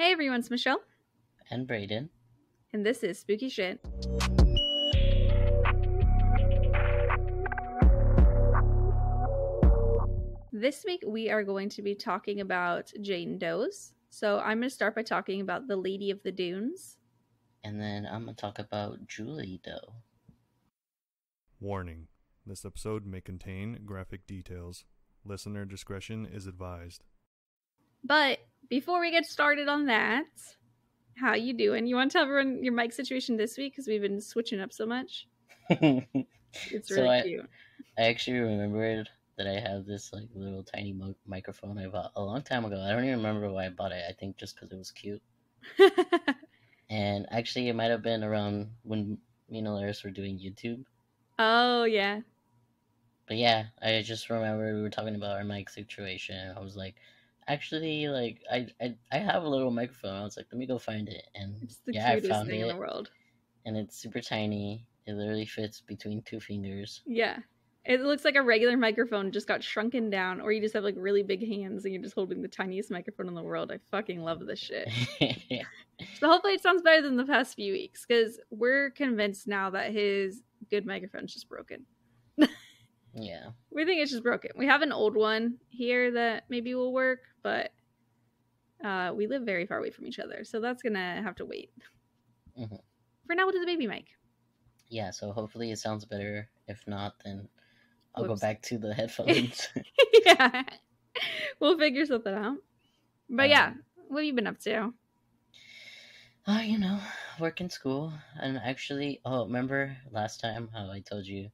Hey everyone, it's Michelle. And Brayden. And this is Spooky Shit. This week we are going to be talking about Jane Doe's. So I'm going to start by talking about the Lady of the Dunes. And then I'm going to talk about Julie Doe. Warning. This episode may contain graphic details. Listener discretion is advised. But before we get started on that, how you doing? You want to tell everyone your mic situation this week? Because we've been switching up so much. It's really cute. I actually remembered that I have this like little tiny microphone I bought a long time ago. I don't even remember why I bought it. I think just because it was cute. And actually it might have been around when me and Alaris were doing YouTube. Oh, yeah. But yeah, I just remember we were talking about our mic situation. I was like, actually, like, I have a little microphone. I was like, let me go find it. And it's the yeah, cutest I found thing it. in the world. And it's super tiny. It literally fits between two fingers. Yeah. It looks like a regular microphone just got shrunken down, or you just have like really big hands and you're just holding the tiniest microphone in the world. I fucking love this shit. So hopefully it sounds better than the past few weeks, because we're convinced now that his good microphone's just broken. Yeah. We think it's just broken. We have an old one here that maybe will work, but we live very far away from each other, so that's gonna have to wait. Mm-hmm. For now, we'll do the baby mic. Yeah, so hopefully it sounds better. If not, then I'll Whoops. go back to the headphones. Yeah. We'll figure something out. But yeah, what have you been up to? You know, work in school. And actually, remember last time how I told you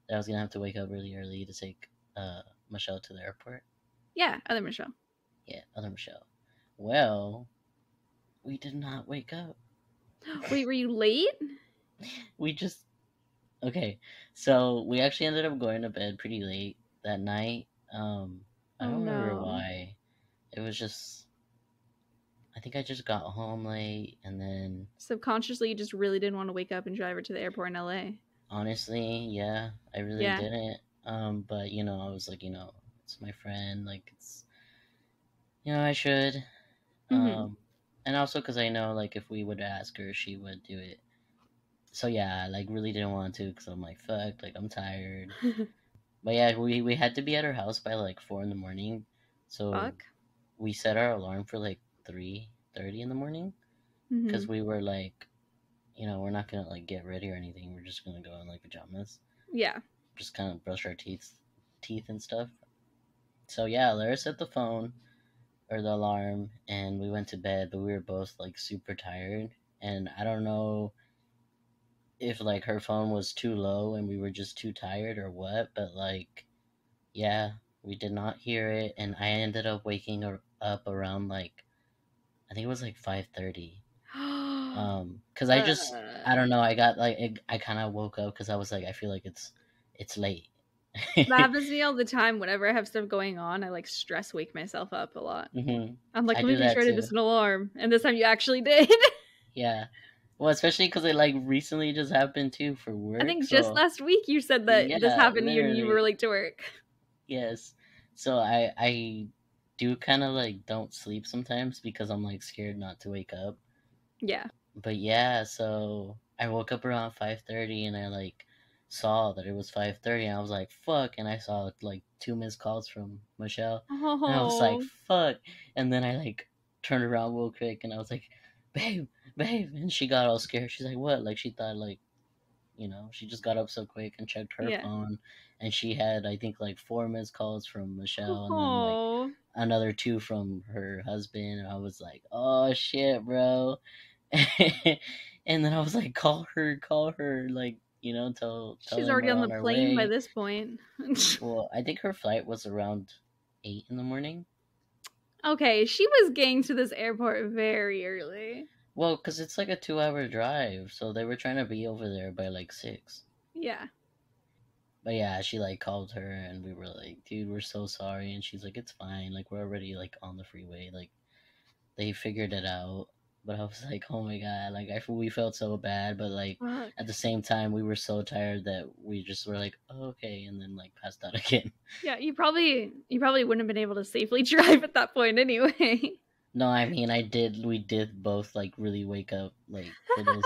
that I was going to have to wake up really early to take Michelle to the airport? Yeah, other Michelle. Yeah, other Michelle. Well, we did not wake up. Wait, were you late? We just... Okay, so we actually ended up going to bed pretty late that night. I don't remember why. It was just... I think I just got home late, and then... Subconsciously, you just really didn't want to wake up and drive her to the airport in LA. Honestly, yeah, I really didn't. But, you know, I was like, you know, it's my friend, like, it's... You know, I should. Mm-hmm. And also because I know, like, if we would ask her, she would do it. So, yeah, I, like, really didn't want to, because I'm like, fuck, like, I'm tired. But, yeah, we had to be at her house by, like, 4 in the morning. So, we set our alarm for, like, 3:30 in the morning. Because we were, like, you know, we're not going to, like, get ready or anything. We're just going to go in, like, pajamas. Yeah. Just kind of brush our teeth and stuff. So, yeah, Lara set the phone, or the alarm, and we went to bed, but we were both, like, super tired. And I don't know if, like, her phone was too low and we were just too tired or what, but, like, yeah, we did not hear it, and I ended up waking up around, like, I think it was, like, 5:30. Because I don't know, I got, like, I kind of woke up because I was like, I feel like it's late. That happens to me all the time. Whenever I have stuff going on, I, like, stress wake myself up a lot. Mm-hmm. I'm like, let me be sure to just an alarm. And this time you actually did. Yeah. Well, especially because it, like, recently just happened, too, for work. I think just last week you said that this happened to you and you were late to work. Yes. So I do kind of, like, don't sleep sometimes because I'm, like, scared not to wake up. Yeah. But, yeah, so I woke up around 5:30 and I, like, saw that it was 5:30 and I was like, fuck. And I saw, like, 2 missed calls from Michelle. Oh. And I was like, fuck. And then I, like, turned around real quick and I was like, babe. And she got all scared. She's like, what? Like, she thought, like, you know, she just got up so quick and checked her phone. And she had, I think, like, 4 missed calls from Michelle. And then, like, another 2 from her husband. And I was like, oh, shit, bro. And then I was like, call her. Like, you know, tell she's already on the plane by this point. Well, I think her flight was around 8 in the morning. Okay, she was getting to this airport very early. Well, because it's like a 2-hour drive, so they were trying to be over there by, like, 6. Yeah. But yeah, she, like, called her, and we were like, dude, we're so sorry. And she's like, it's fine. Like, we're already, like, on the freeway. Like, they figured it out. But I was like, oh my god, like, we felt so bad. But, like, at the same time, we were so tired that we just were like, oh, okay, and then, like, passed out again. Yeah, you probably wouldn't have been able to safely drive at that point anyway. No, I mean I did. We did both like really wake up like for those.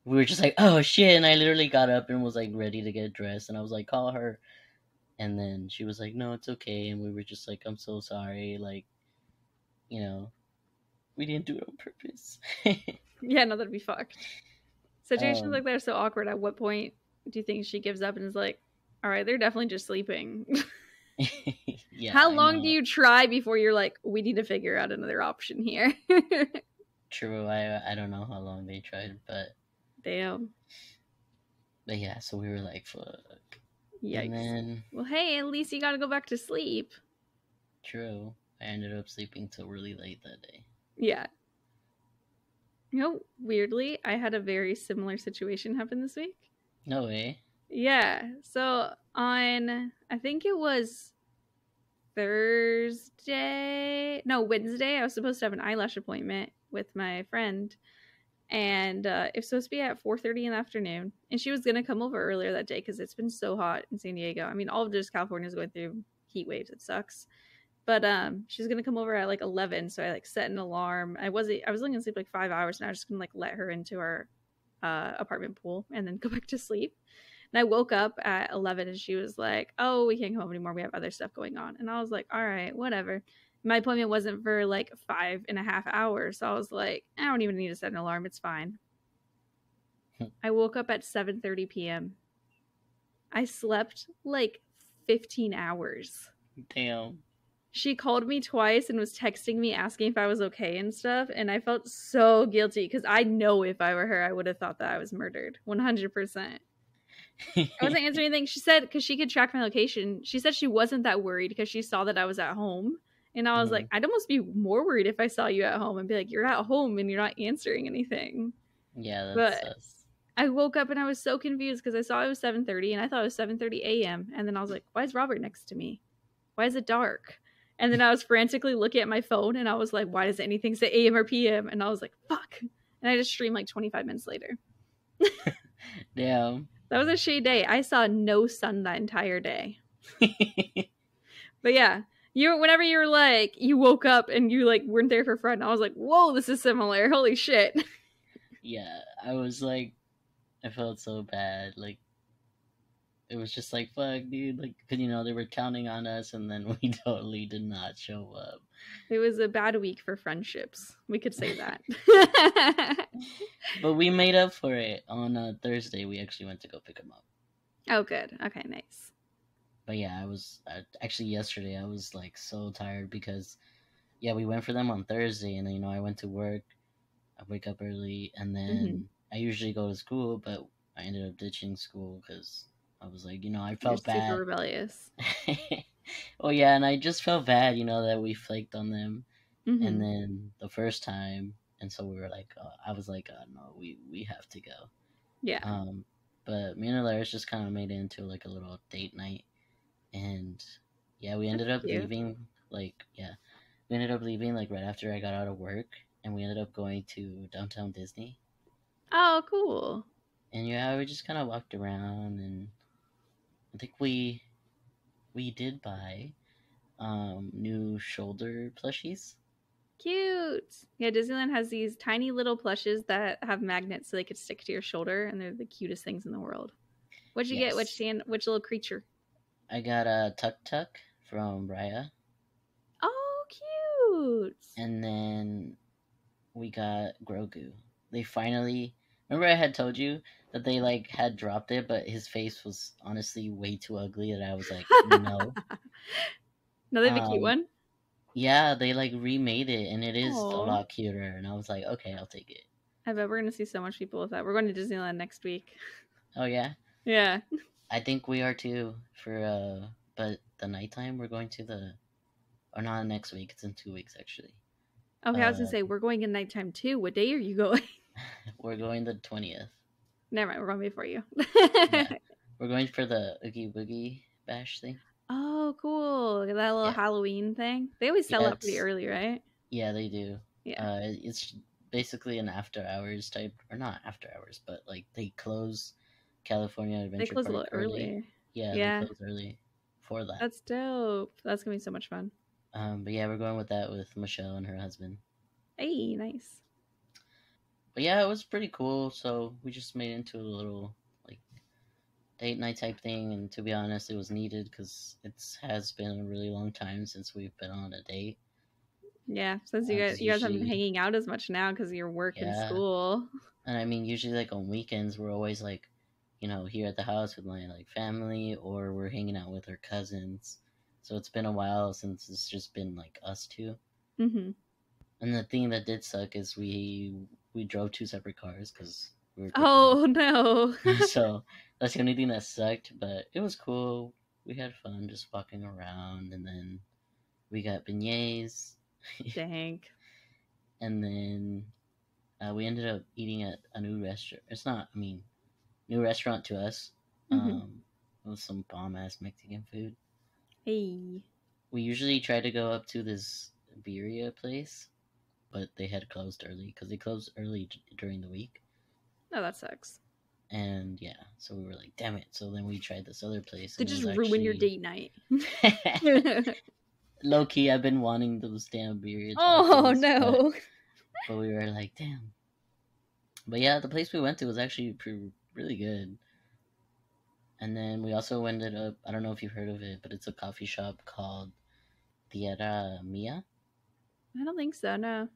We were just like, oh shit, and I literally got up and was like ready to get dressed, and I was like, call her, and then she was like, no, it's okay, and we were just like, I'm so sorry, like, you know, we didn't do it on purpose. Yeah, no, that'd be fucked. Situations um, like that are so awkward. At what point do you think she gives up and is like, all right, they're definitely just sleeping? yeah, How I long do know. you try before you're like, we need to figure out another option here? True, I don't know how long they tried, Damn. but yeah, so we were like, fuck. And Yikes. then, Well, hey, at least you gotta go back to sleep. true, I ended up sleeping till really late that day. Yeah. You know, weirdly, I had a very similar situation happen this week. No way. Yeah. So on, I think it was Wednesday, I was supposed to have an eyelash appointment with my friend. And it was supposed to be at 4:30 in the afternoon. And she was going to come over earlier that day because it's been so hot in San Diego. I mean, all of just California is going through heat waves. It sucks. But she was gonna come over at like 11, so I like set an alarm. I was only gonna sleep like 5 hours, and I was just gonna like let her into our apartment pool and then go back to sleep. And I woke up at 11, and she was like, "Oh, we can't come home anymore. We have other stuff going on." And I was like, "All right, whatever." My appointment wasn't for like 5.5 hours, so I was like, "I don't even need to set an alarm. It's fine." I woke up at 7:30 p.m. I slept like 15 hours. Damn. She called me twice and was texting me asking if I was okay and stuff, and I felt so guilty because I know if I were her, I would have thought that I was murdered 100%. I wasn't answering anything. She said, because she could track my location, she said she wasn't that worried because she saw that I was at home. And I was like, I'd almost be more worried if I saw you at home and be like, you're at home and you're not answering anything. Yeah, that's But sus. I woke up and I was so confused because I saw it was 7:30 and I thought it was 7:30 a.m. And then I was like, why is Robert next to me? Why is it dark? And then I was frantically looking at my phone and I was like, why does anything say AM or PM? And I was like, fuck. And I just streamed like 25 minutes later. Damn. That was a shitty day. I saw no sun that entire day. But yeah, whenever you were like, you woke up and you like weren't there for fun, I was like, whoa, this is similar. Holy shit. Yeah, I was like, I felt so bad. Like, it was just like, fuck, dude. Like, because, they were counting on us, and then we totally did not show up. It was a bad week for friendships. We could say that. But we made up for it. On Thursday, we actually went to go pick them up. Oh, good. Okay, nice. But yeah, actually yesterday, I was like so tired because, yeah, we went for them on Thursday, and then, I went to work. I wake up early, and then I usually go to school, but I ended up ditching school because I was like, I felt You're bad. super rebellious. Well, yeah, and I just felt bad, that we flaked on them, and then the first time, and so we were like, I was like, no, we have to go. Yeah. But me and Alaris just kind of made it into like a little date night, and yeah, we ended up leaving. We ended up leaving like right after I got out of work, and we ended up going to downtown Disney. Oh, cool. And yeah, we just kind of walked around, and I think we did buy new shoulder plushies. Cute. Yeah, Disneyland has these tiny little plushes that have magnets so they could stick to your shoulder, and they're the cutest things in the world. What'd you get? Which little creature? I got a Tuk Tuk from Raya. Oh, cute. And then we got Grogu. They finally... Remember I had told you that they like had dropped it, but his face was honestly way too ugly that I was like, no. No, they have a cute one? Yeah, they like remade it, and it is Aww. a lot cuter, and I was like, okay, I'll take it. I bet we're going to see so much people with that. We're going to Disneyland next week. Oh, yeah? Yeah. I think we are too, but the nighttime we're going to or not next week, it's in 2 weeks actually. Okay, I was going to say, we're going in nighttime too. What day are you going? We're going the 20th. Never mind, we're going before you. Yeah. We're going for the Oogie Boogie Bash thing. Oh, cool. That little Halloween thing. They always sell up pretty early, right? Yeah, they do. Yeah. It's basically an after hours type, or not after hours, but like they close California Adventure Park a little early. Yeah, they close early for that. That's dope. That's going to be so much fun. But yeah, we're going with that with Michelle and her husband. Hey, nice. But yeah, it was pretty cool. So we just made it into a little like date night type thing, and to be honest, it was needed because it has been a really long time since we've been on a date. Yeah, since you Because guys haven't been usually, hanging out as much now because of your work and yeah, school. and I mean, usually like on weekends, we're always like, here at the house with my like family, or we're hanging out with our cousins. So it's been a while since it's just been like us two. Mm-hmm. And the thing that did suck is we drove two separate cars because we were Oh no. so that's the only thing that sucked, but it was cool. We had fun just walking around, and then we got beignets, Dang. and then we ended up eating at a new restaurant. It's not, I mean, new restaurant to us. Mm-hmm. It was some bomb ass Mexican food. Hey. We usually try to go up to this birria place, but they had closed early because they closed early during the week. Oh, that sucks. And yeah, so we were like, damn it. So then we tried this other place. To just ruin your date night. Low key, I've been wanting those damn birria tacos. Oh no. But we were like, damn. But yeah, the place we went to was actually really good. And then we also ended up, I don't know if you've heard of it, but it's a coffee shop called Tierra Mia. I don't think so, no.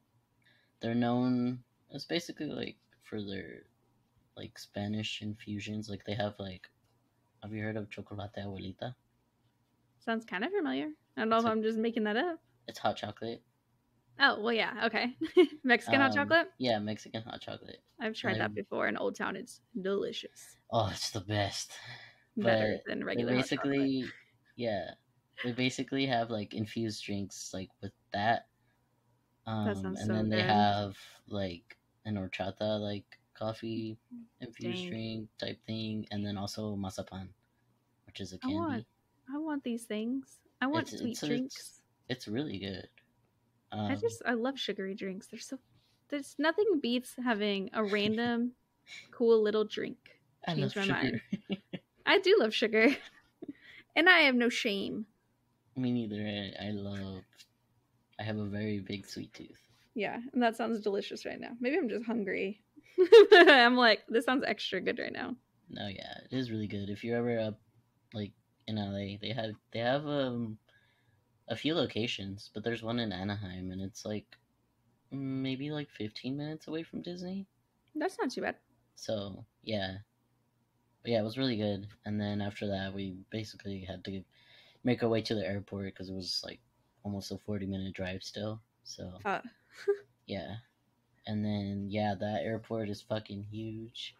They're known, it's basically like for their like Spanish infusions. Like they have like, have you heard of Chocolate Abuelita? Sounds kind of familiar. I don't know if I'm just making that up. It's hot chocolate. Oh, well, yeah, okay. Mexican hot chocolate? Yeah, Mexican hot chocolate. I've tried that before in Old Town. It's delicious. Oh, it's the best. Better than regular hot chocolate. Yeah, they basically have like infused drinks like with that. That sounds and so then they good. have like an horchata like coffee infused drink type thing, and then also mazapan, which is a candy. I want these things. I want sweet drinks. It's really good. I love sugary drinks. There's nothing beats having a random cool little drink. Change my mind. I do love sugar. And I have no shame. Me neither. I have a very big sweet tooth. Yeah, and that sounds delicious right now. Maybe I'm just hungry. I'm like, this sounds extra good right now. No, yeah, it is really good. If you're ever up, like in LA, they have a few locations, but there's one in Anaheim, and it's like maybe like 15 minutes away from Disney. That's not too bad. So yeah, but yeah, it was really good. And then after that, we basically had to make our way to the airport because it was like almost a 40-minute drive still. So yeah, and then yeah, that airport is fucking huge,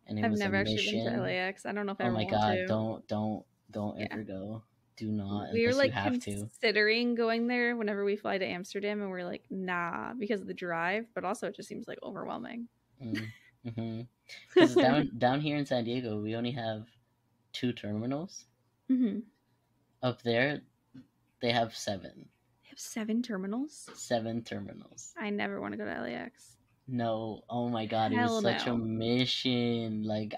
and I've never actually been to LAX. I don't know if I ever want to. Oh my god, don't ever go. Do not. We were like considering going there whenever we fly to Amsterdam, and we're like, nah, because of the drive, but also it just seems like overwhelming. Mm-hmm. Because down here in San Diego, we only have 2 terminals. Mm-hmm. Up there, they have 7. They have 7 terminals? 7 terminals. I never want to go to LAX. No. Oh my god, it was such a mission. Like,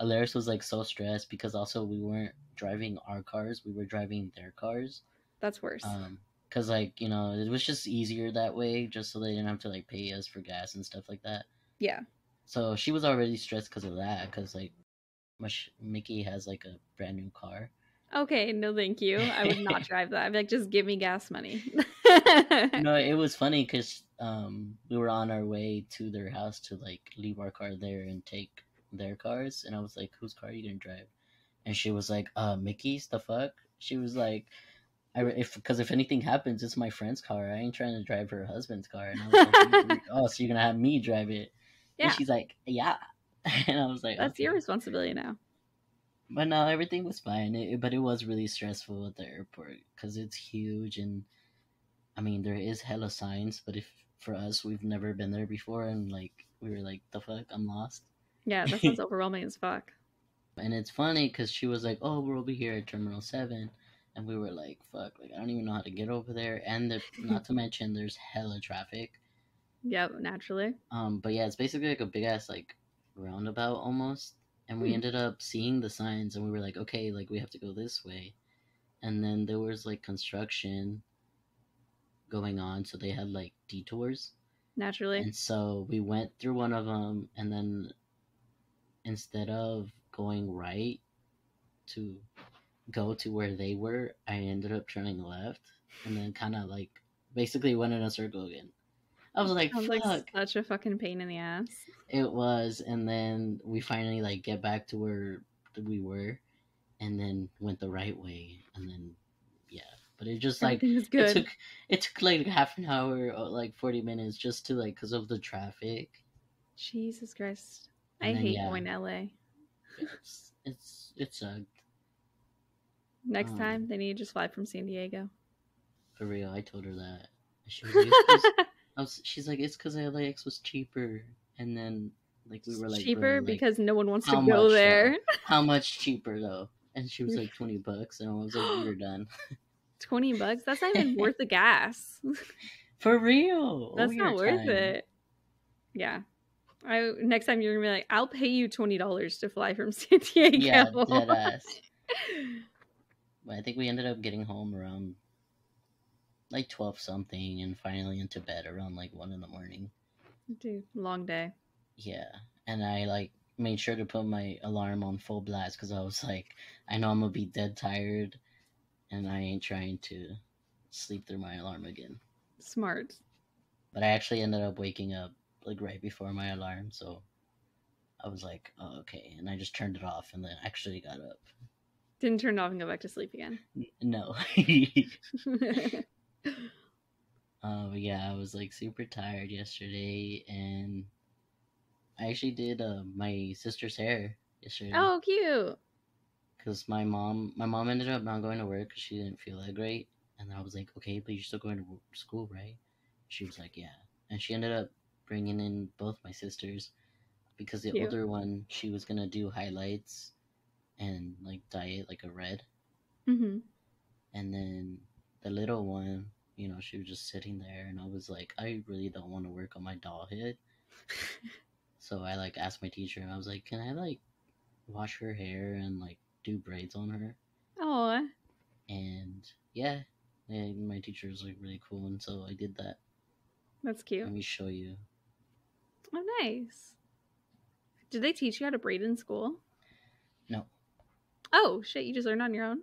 Alaris was like so stressed because also we weren't driving our cars, we were driving their cars. That's worse. Because like, it was just easier that way, just so they didn't have to like pay us for gas and stuff like that. Yeah. So she was already stressed because of that, because like Mickey has like a brand new car. Okay, no thank you. I would not drive that. I'd be like, just give me gas money. No, it was funny because we were on our way to their house to like leave our car there and take their cars, and I was like, whose car are you gonna drive? And she was like, Mickey's, the fuck? She was like, if anything happens, it's my friend's car. I ain't trying to drive her husband's car. And I was like, oh, so you're gonna have me drive it? Yeah. And she's like, yeah. And I was like, that's your responsibility now. But no, everything was fine. But it was really stressful at the airport because it's huge, and I mean there is hella signs. But for us, we've never been there before, and like we were like, the fuck, I'm lost. Yeah, that sounds overwhelming as fuck. And it's funny because she was like, oh, we'll be here at Terminal 7. And we were like, fuck, like I don't even know how to get over there. And not to mention there's hella traffic. Yep, naturally. But yeah, it's basically like a big ass like roundabout almost. And we ended up seeing the signs, and we were like, okay, like we have to go this way. And then there was like construction. going on, so they had like detours. Naturally. And so we went through one of them, and then instead of going right to go to where they were, I ended up turning left, and then kind of like basically went in a circle again. I was like, Sounds fuck. like such a fucking pain in the ass. It was, and then we finally like get back to where we were, and then went the right way, and then yeah. But it just like Everything was good. it took like half an hour or like 40 minutes just to like because of the traffic. Jesus Christ. And I then, hate yeah. going to LA. It sucked. Next time, they need to just fly from San Diego. For real, I told her that. She was like, she's like, it's because LAX was cheaper, and then like we were like, cheaper like, because no one wants to go there. How much cheaper though? And she was like $20, and I was like, we're done. $20? That's not even worth the gas. For real, that's not worth it. Yeah. Next time you're gonna be like, I'll pay you $20 to fly from San Diego. Yeah, dead ass. But I think we ended up getting home around like 12 something, and finally into bed around like 1 a.m. Dude, long day. Yeah, and I like made sure to put my alarm on full blast because I was like, I know I'm gonna be dead tired, and I ain't trying to sleep through my alarm again. Smart. But I actually ended up waking up like right before my alarm, so I was like, oh, okay, and I just turned it off and then actually got up. Didn't turn it off and go back to sleep again. No. But yeah, I was like super tired yesterday, and I actually did my sister's hair yesterday. Oh, cute! Because my mom ended up not going to work because she didn't feel that great, and I was like, okay, but you're still going to school, right? She was like, yeah, and she ended up bringing in both my sisters because the older one, she was gonna do highlights and like dye it like a red, and then the little one, you know, she was just sitting there, and I was like, I really don't want to work on my doll head. So I like asked my teacher, and I was like, can I like wash her hair and like do braids on her? Oh. And yeah, and my teacher was like really cool, and so I did that. That's cute. Let me show you. Oh, nice. Did they teach you how to braid in school? No. Oh, shit, you just learned on your own?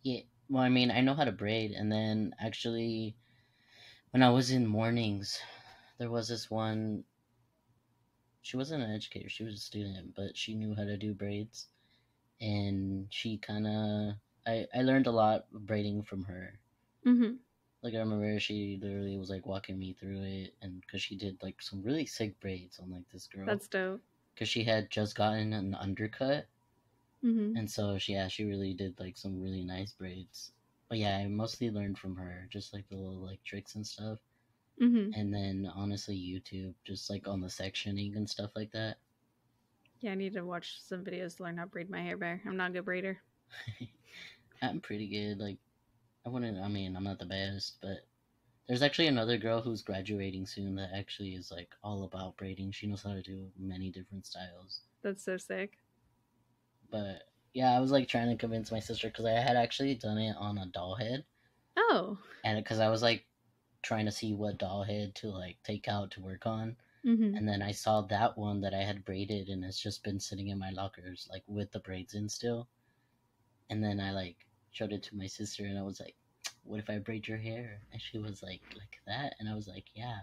Yeah. Well, I mean, I know how to braid, and then actually, when I was in mornings, there was this one. She wasn't an educator; she was a student, but she knew how to do braids, and she kind of. I learned a lot of braiding from her. Mm-hmm. Like I remember, she literally was like walking me through it, and because she did like some really sick braids on like this girl. That's dope. Because she had just gotten an undercut. Mm-hmm. And so she really did like some really nice braids. But yeah, I mostly learned from her, just like the little like tricks and stuff. Mm-hmm. And then honestly, YouTube, just like on the sectioning and stuff like that. Yeah, I need to watch some videos to learn how to braid my hair better. I'm not a good braider. I'm pretty good. Like, I'm not the best, but there's actually another girl who's graduating soon that actually is like all about braiding. She knows how to do many different styles. That's so sick. But yeah, I was like trying to convince my sister because I had actually done it on a doll head. Oh. And because I was like trying to see what doll head to like take out to work on. Mm-hmm. And then I saw that one that I had braided, and it's just been sitting in my lockers like with the braids in still. And then I like showed it to my sister, and I was like, what if I braid your hair? And she was like that? And I was like, yeah.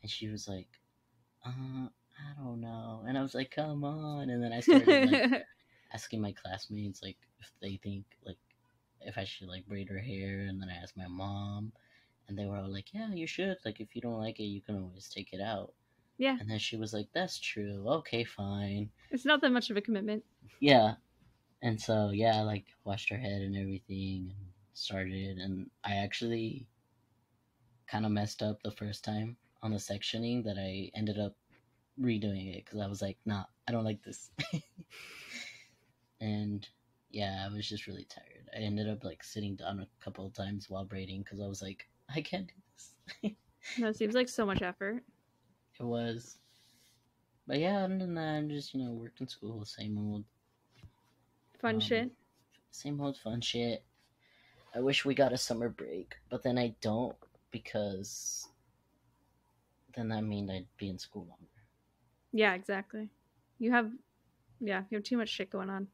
And she was like, I don't know. And I was like, come on. And then I started like asking my classmates like if they think like if I should like braid her hair, and then I asked my mom, and they were all like, yeah, you should. Like if you don't like it, you can always take it out. Yeah. And then she was like, that's true. Okay, fine. It's not that much of a commitment. Yeah. And so yeah, I like washed her head and everything and started, and I actually kind of messed up the first time on the sectioning that I ended up redoing it because I was like, nah, I don't like this. And yeah, I was just really tired. I ended up like sitting down a couple of times while braiding because I was like, I can't do this. No, it seems like so much effort. It was. But yeah, other than that, I'm just, worked in school, same old. Fun shit. Same old fun shit. I wish we got a summer break, but then I don't because then that means I'd be in school longer. Yeah, exactly. You have too much shit going on.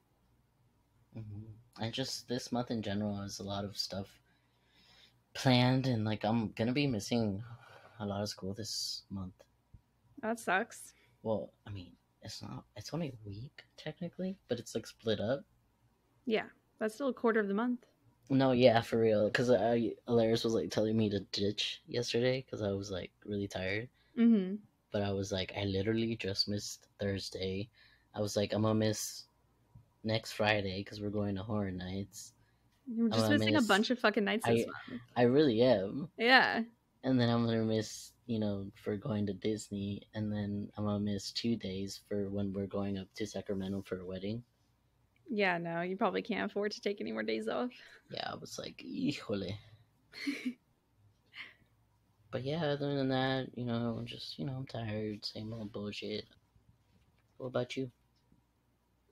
And just this month in general has a lot of stuff planned, and like I'm gonna be missing a lot of school this month. That sucks. Well, I mean, it's only a week technically, but it's like split up. Yeah, that's still a quarter of the month. No, yeah, for real. Because Alaris was like telling me to ditch yesterday because I was like really tired. Mm-hmm. But I was like, I literally just missed Thursday. I was like, I'm gonna miss next Friday because we're going to Horror Nights. You're just missing a bunch of fucking nights this month. I really am. Yeah. And then I'm gonna miss, for going to Disney, and then I'm gonna miss 2 days for when we're going up to Sacramento for a wedding. Yeah, no, you probably can't afford to take any more days off. Yeah, I was like, híjole. But yeah, other than that, just, I'm tired, same old bullshit. What about you?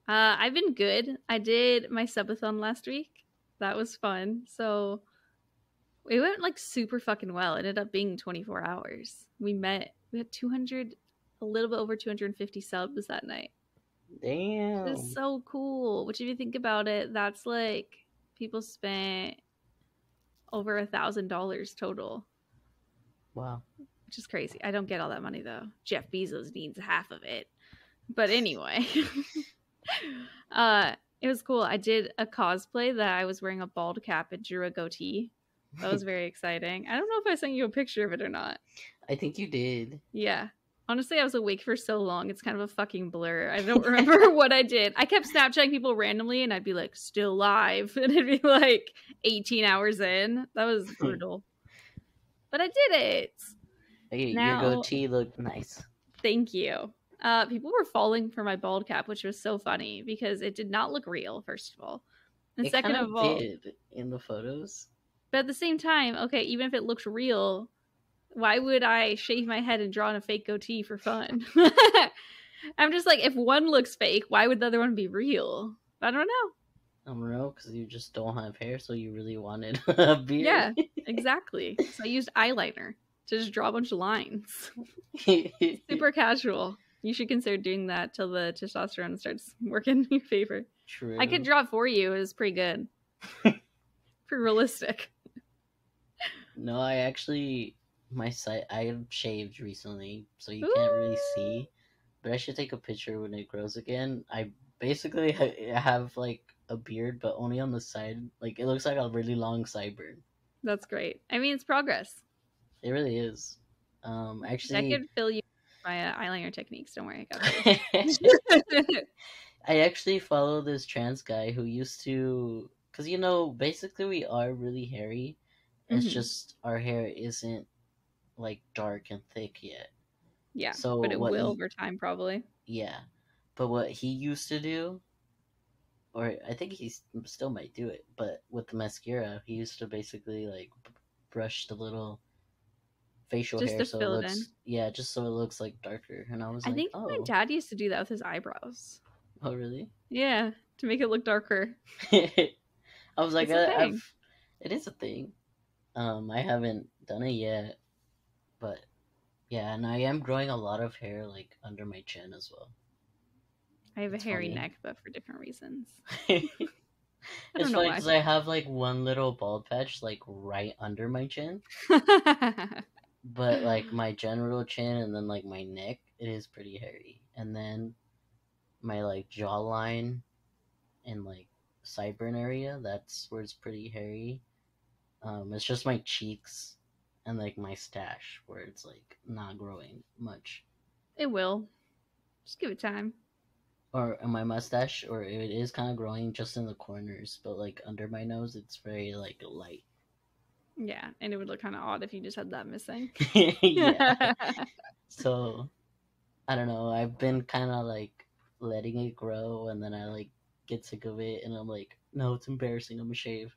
I've been good. I did my subathon last week. That was fun. So it went like super fucking well. It ended up being 24 hours. We had a little bit over 250 subs that night. Damn. It was so cool. Which if you think about it, that's like people spent over $1,000 total. Wow. Which is crazy. I don't get all that money though. Jeff Bezos needs half of it. But anyway. It was cool. I did a cosplay that I was wearing a bald cap and drew a goatee. That was very exciting. I don't know if I sent you a picture of it or not. I think you did. Yeah. Honestly, I was awake for so long. It's kind of a fucking blur. I don't remember what I did. I kept Snapchatting people randomly and I'd be like, still live. And it'd be like 18 hours in. That was brutal. But I did it. Hey, now, your goatee looked nice. Thank you. People were falling for my bald cap, which was so funny because it did not look real, first of all. And it second of all, did in the photos. But at the same time, okay, even if it looks real, why would I shave my head and draw on a fake goatee for fun? I'm just like, if one looks fake, why would the other one be real? I don't know. I don't know, because you just don't have hair, so you really wanted a beard. Yeah, exactly. So I used eyeliner to just draw a bunch of lines. Super casual. You should consider doing that till the testosterone starts working in your favor. True. I could draw it for you. It was pretty good. Pretty realistic. No, I shaved recently, so you can't really see. But I should take a picture when it grows again. I basically have like a beard, but only on the side. Like it looks like a really long sideburn. That's great. I mean, it's progress. It really is. Actually, I could fill you my eyeliner techniques. Don't worry, I got it. I actually follow this trans guy who used to, because basically we are really hairy. It's just our hair isn't like dark and thick yet. Yeah, so but it will over time probably. Yeah, but what he used to do, or I think he still might do it, but with the mascara, he used to basically like brush the little facial just hair to so fill it looks, in. yeah, just so it looks like darker. And I was like, think my dad used to do that with his eyebrows. Oh, really? Yeah, to make it look darker. I was like, it is a thing. I haven't done it yet, but yeah, and I am growing a lot of hair like under my chin as well. I have a hairy neck, but for different reasons. It's funny because I have like one little bald patch like right under my chin. But like my general chin and then like my neck, it is pretty hairy. And then my like jawline and like sideburn area, that's where it's pretty hairy. It's just my cheeks and like my stash where it's like not growing much. It will. Just give it time. Or my mustache, or it is kind of growing just in the corners, but like under my nose, it's very like light. Yeah, and it would look kind of odd if you just had that missing. Yeah. So, I don't know. I've been kind of like letting it grow, and then I like get sick of it, and I'm like, no, it's embarrassing. I'm gonna shave.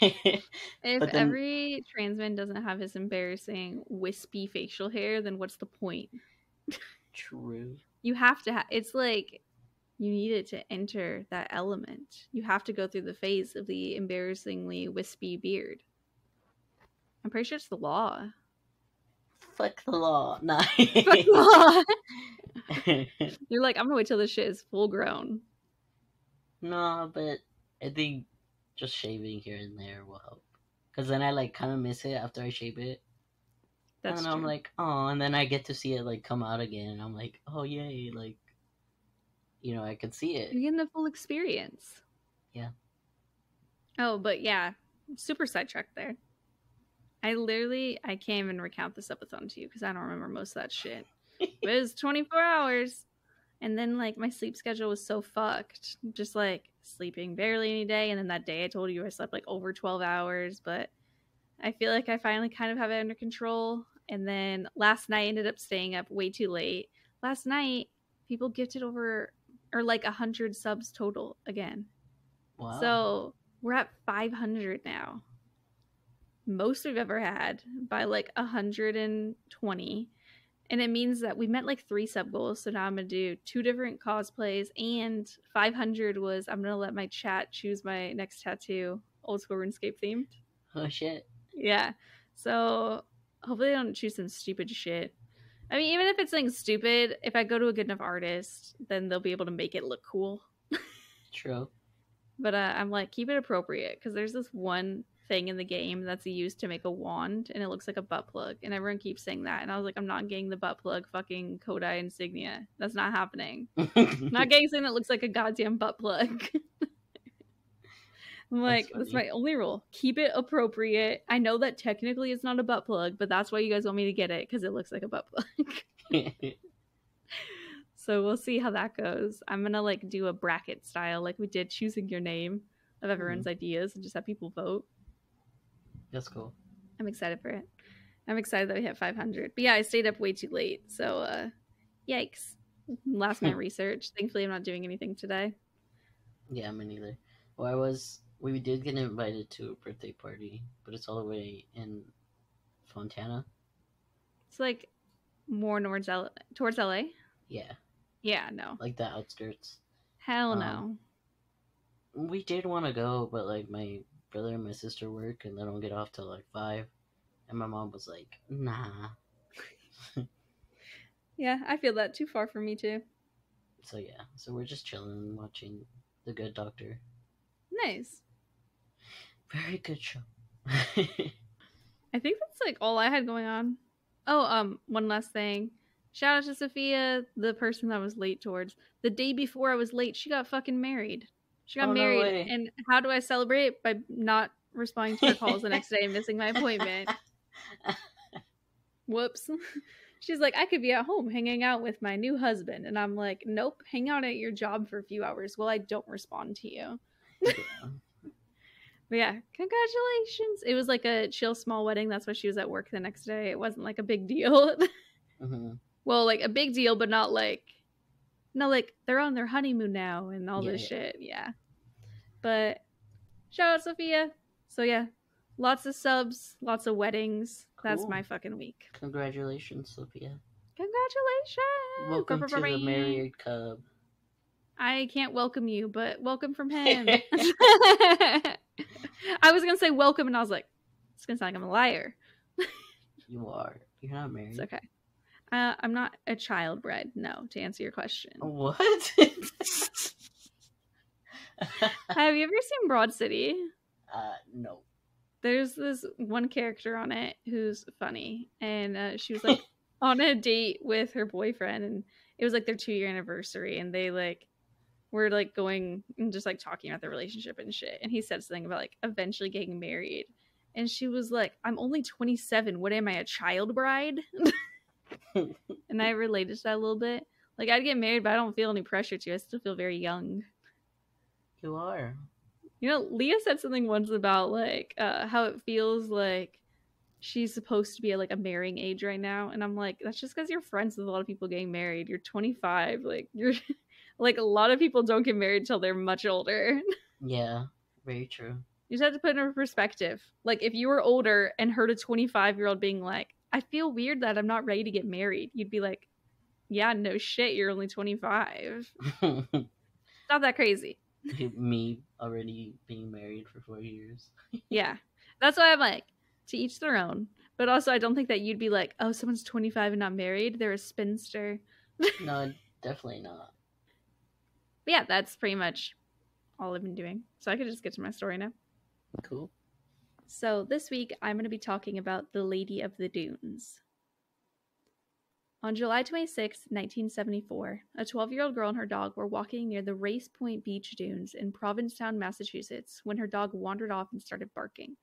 If every trans man doesn't have his embarrassing wispy facial hair, then what's the point? True. You have to it's like you need it to enter that element. You have to go through the phase of the embarrassingly wispy beard. I'm pretty sure it's the law. Fuck the law. Nah. Fuck the law. You're like, I'm gonna wait till this shit is full grown. No, but I think just shaving here and there will help. Because then I like kind of miss it after I shave it. That's and true. I'm like, oh, and then I get to see it like come out again. And I'm like, oh yay, like, you know, I could see it. You're getting the full experience. Yeah. Oh, but yeah, super sidetracked there. I can't even recount this episode to you because I don't remember most of that shit. But it was 24 hours. And then, like, my sleep schedule was so fucked. Just, like, sleeping barely any day. And then that day I told you I slept, like, over 12 hours. But I feel like I finally kind of have it under control. And then last night I ended up staying up way too late. Last night, people gifted over, or, like, 100 subs total again. Wow. So we're at 500 now. Most we've ever had by, like, 120. And it means that we met like 3 sub goals. So now I'm going to do 2 different cosplays. And 500 was I'm going to let my chat choose my next tattoo. Old school RuneScape themed. Oh, shit. Yeah. So hopefully they don't choose some stupid shit. I mean, even if it's something stupid, if I go to a good enough artist, then they'll be able to make it look cool. True. But I'm like, keep it appropriate. Because there's this one thing in the game that's used to make a wand and it looks like a butt plug and everyone keeps saying that and I was like, I'm not getting the butt plug fucking Kodai insignia. That's not happening. I'm not getting something that looks like a goddamn butt plug. I'm like, that's my only rule. Keep it appropriate. I know that technically it's not a butt plug, but that's why you guys want me to get it because it looks like a butt plug. So we'll see how that goes. I'm gonna like do a bracket style like we did choosing your name of everyone's ideas and just have people vote. That's cool. I'm excited for it. I'm excited that we hit 500. But yeah, I stayed up way too late. So, yikes. Last minute research. Thankfully, I'm not doing anything today. Yeah, me neither. Well, we did get invited to a birthday party, but it's all the way in Fontana. It's like more towards LA? Yeah. Yeah, no. Like the outskirts. Hell no. We did want to go, but like my brother and my sister work and they don't get off till like 5, and my mom was like, nah. Yeah, I feel that. Too far for me too. So yeah, so we're just chilling watching The Good Doctor. Nice. Very good show. I think that's like all I had going on. Oh, one last thing. Shout out to Sophia, the person that was late towards. The day before I was late, she got fucking married. She got married, no way. And how do I celebrate? By not responding to her calls the next day and missing my appointment. Whoops. She's like, I could be at home hanging out with my new husband. And I'm like, nope, hang out at your job for a few hours while I don't respond to you. Yeah. But yeah, congratulations. It was like a chill, small wedding. That's why she was at work the next day. It wasn't like a big deal. Mm-hmm. Well, like a big deal, but not like they're on their honeymoon now and all this shit. Yeah. But shout out Sophia. So yeah, lots of subs, lots of weddings. Cool. That's my fucking week. Congratulations, Sophia. Congratulations. Welcome to the married cub. I can't welcome you, but welcome from him. I was going to say welcome and I was like, it's going to sound like I'm a liar. You are. You're not married. It's okay. I'm not a child bred, no, to answer your question. What? Have you ever seen Broad City? No. There's this one character on it who's funny, and she was like on a date with her boyfriend, and it was like their 2-year anniversary, and they like were like going and just like talking about their relationship and shit, and he said something about like eventually getting married, and she was like, I'm only 27, what am I, a child bride? And I related to that a little bit. Like, I'd get married, but I don't feel any pressure to. I still feel very young. You are. You know, Leah said something once about like how it feels like she's supposed to be at like a marrying age right now, and I'm like, that's just because you're friends with a lot of people getting married. You're 25, like you're like a lot of people don't get married till they're much older. Yeah, very true. You just have to put it in perspective. Like, if you were older and heard a 25-year-old being like, I feel weird that I'm not ready to get married, you'd be like, yeah, no shit, you're only 25. It's not that crazy. Me already being married for 4 years. Yeah. That's why I'm like, To each their own. But also, I don't think that you'd be like, oh, someone's 25 and not married. They're a spinster. No, definitely not. But yeah, that's pretty much all I've been doing. So I could just get to my story now. Cool. So this week, I'm going to be talking about the Lady of the Dunes. On July 26, 1974, a 12-year-old girl and her dog were walking near the Race Point Beach Dunes in Provincetown, Massachusetts, when her dog wandered off and started barking.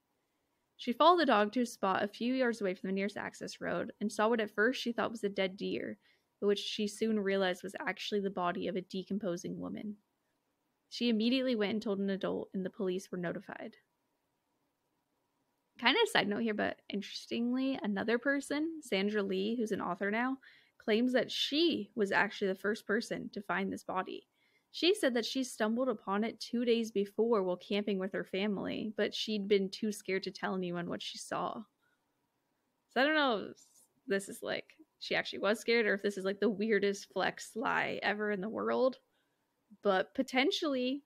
She followed the dog to a spot a few yards away from the nearest access road and saw what at first she thought was a dead deer, but which she soon realized was actually the body of a decomposing woman. She immediately went and told an adult, and the police were notified. Kind of a side note here, but interestingly, another person, Sandra Lee, who's an author now, claims that she was actually the first person to find this body. She said that she stumbled upon it 2 days before while camping with her family, but she'd been too scared to tell anyone what she saw. So I don't know if this is like she actually was scared or if this is like the weirdest flex lie ever in the world. But potentially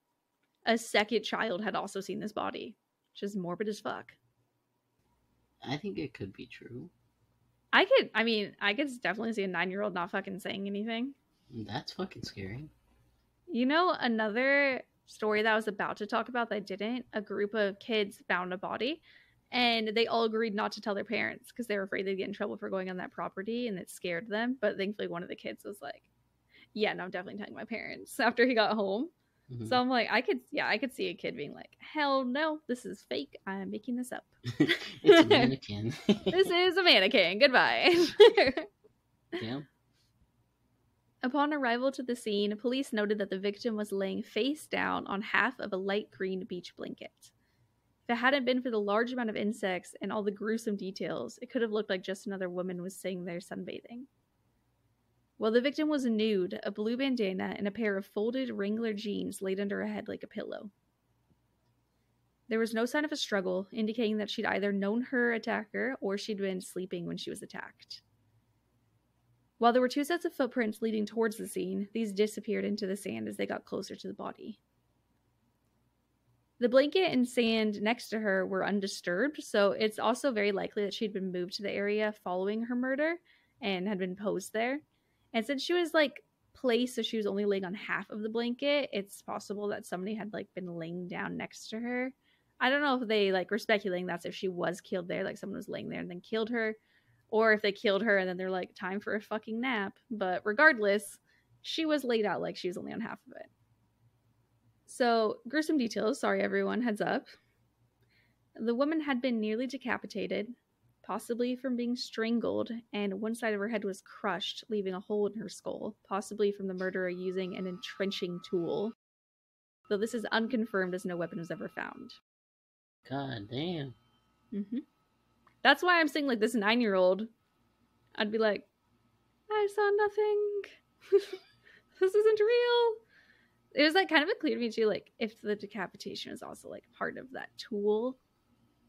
a second child had also seen this body, which is morbid as fuck. I think it could be true. I could definitely see a 9-year-old not fucking saying anything. That's fucking scary. You know, another story that I was about to talk about that I didn't, a group of kids found a body and they all agreed not to tell their parents because they were afraid they'd get in trouble for going on that property and it scared them. But thankfully one of the kids was like, yeah, no, I'm definitely telling my parents after he got home. Mm-hmm. So I'm like, I could see a kid being like, hell no, this is fake. I'm making this up. It's a mannequin. This is a mannequin. Goodbye. Yeah. Upon arrival to the scene, police noted that the victim was laying face down on half of a light green beach blanket. If it hadn't been for the large amount of insects and all the gruesome details, it could have looked like just another woman was sitting there sunbathing. While the victim was nude, a blue bandana and a pair of folded Wrangler jeans laid under her head like a pillow. There was no sign of a struggle, indicating that she'd either known her attacker or she'd been sleeping when she was attacked. While there were 2 sets of footprints leading towards the scene, these disappeared into the sand as they got closer to the body. The blanket and sand next to her were undisturbed, so it's also very likely that she'd been moved to the area following her murder and had been posed there. And since she was placed so she was only laying on half of the blanket, it's possible that somebody had been laying down next to her. I don't know if they were speculating that's if she was killed there, someone was laying there and then killed her, or if they killed her and then they're time for a fucking nap. But regardless, she was laid out she was only on half of it. So, gruesome details, sorry everyone, heads up. The woman had been nearly decapitated, possibly from being strangled, and one side of her head was crushed, leaving a hole in her skull, possibly from the murderer using an entrenching tool. Though this is unconfirmed as no weapon was ever found. God damn. Mm-hmm. That's why I'm saying this 9-year-old, I'd be like, I saw nothing. This isn't real. It was kind of clear to me too, if the decapitation was also part of that tool.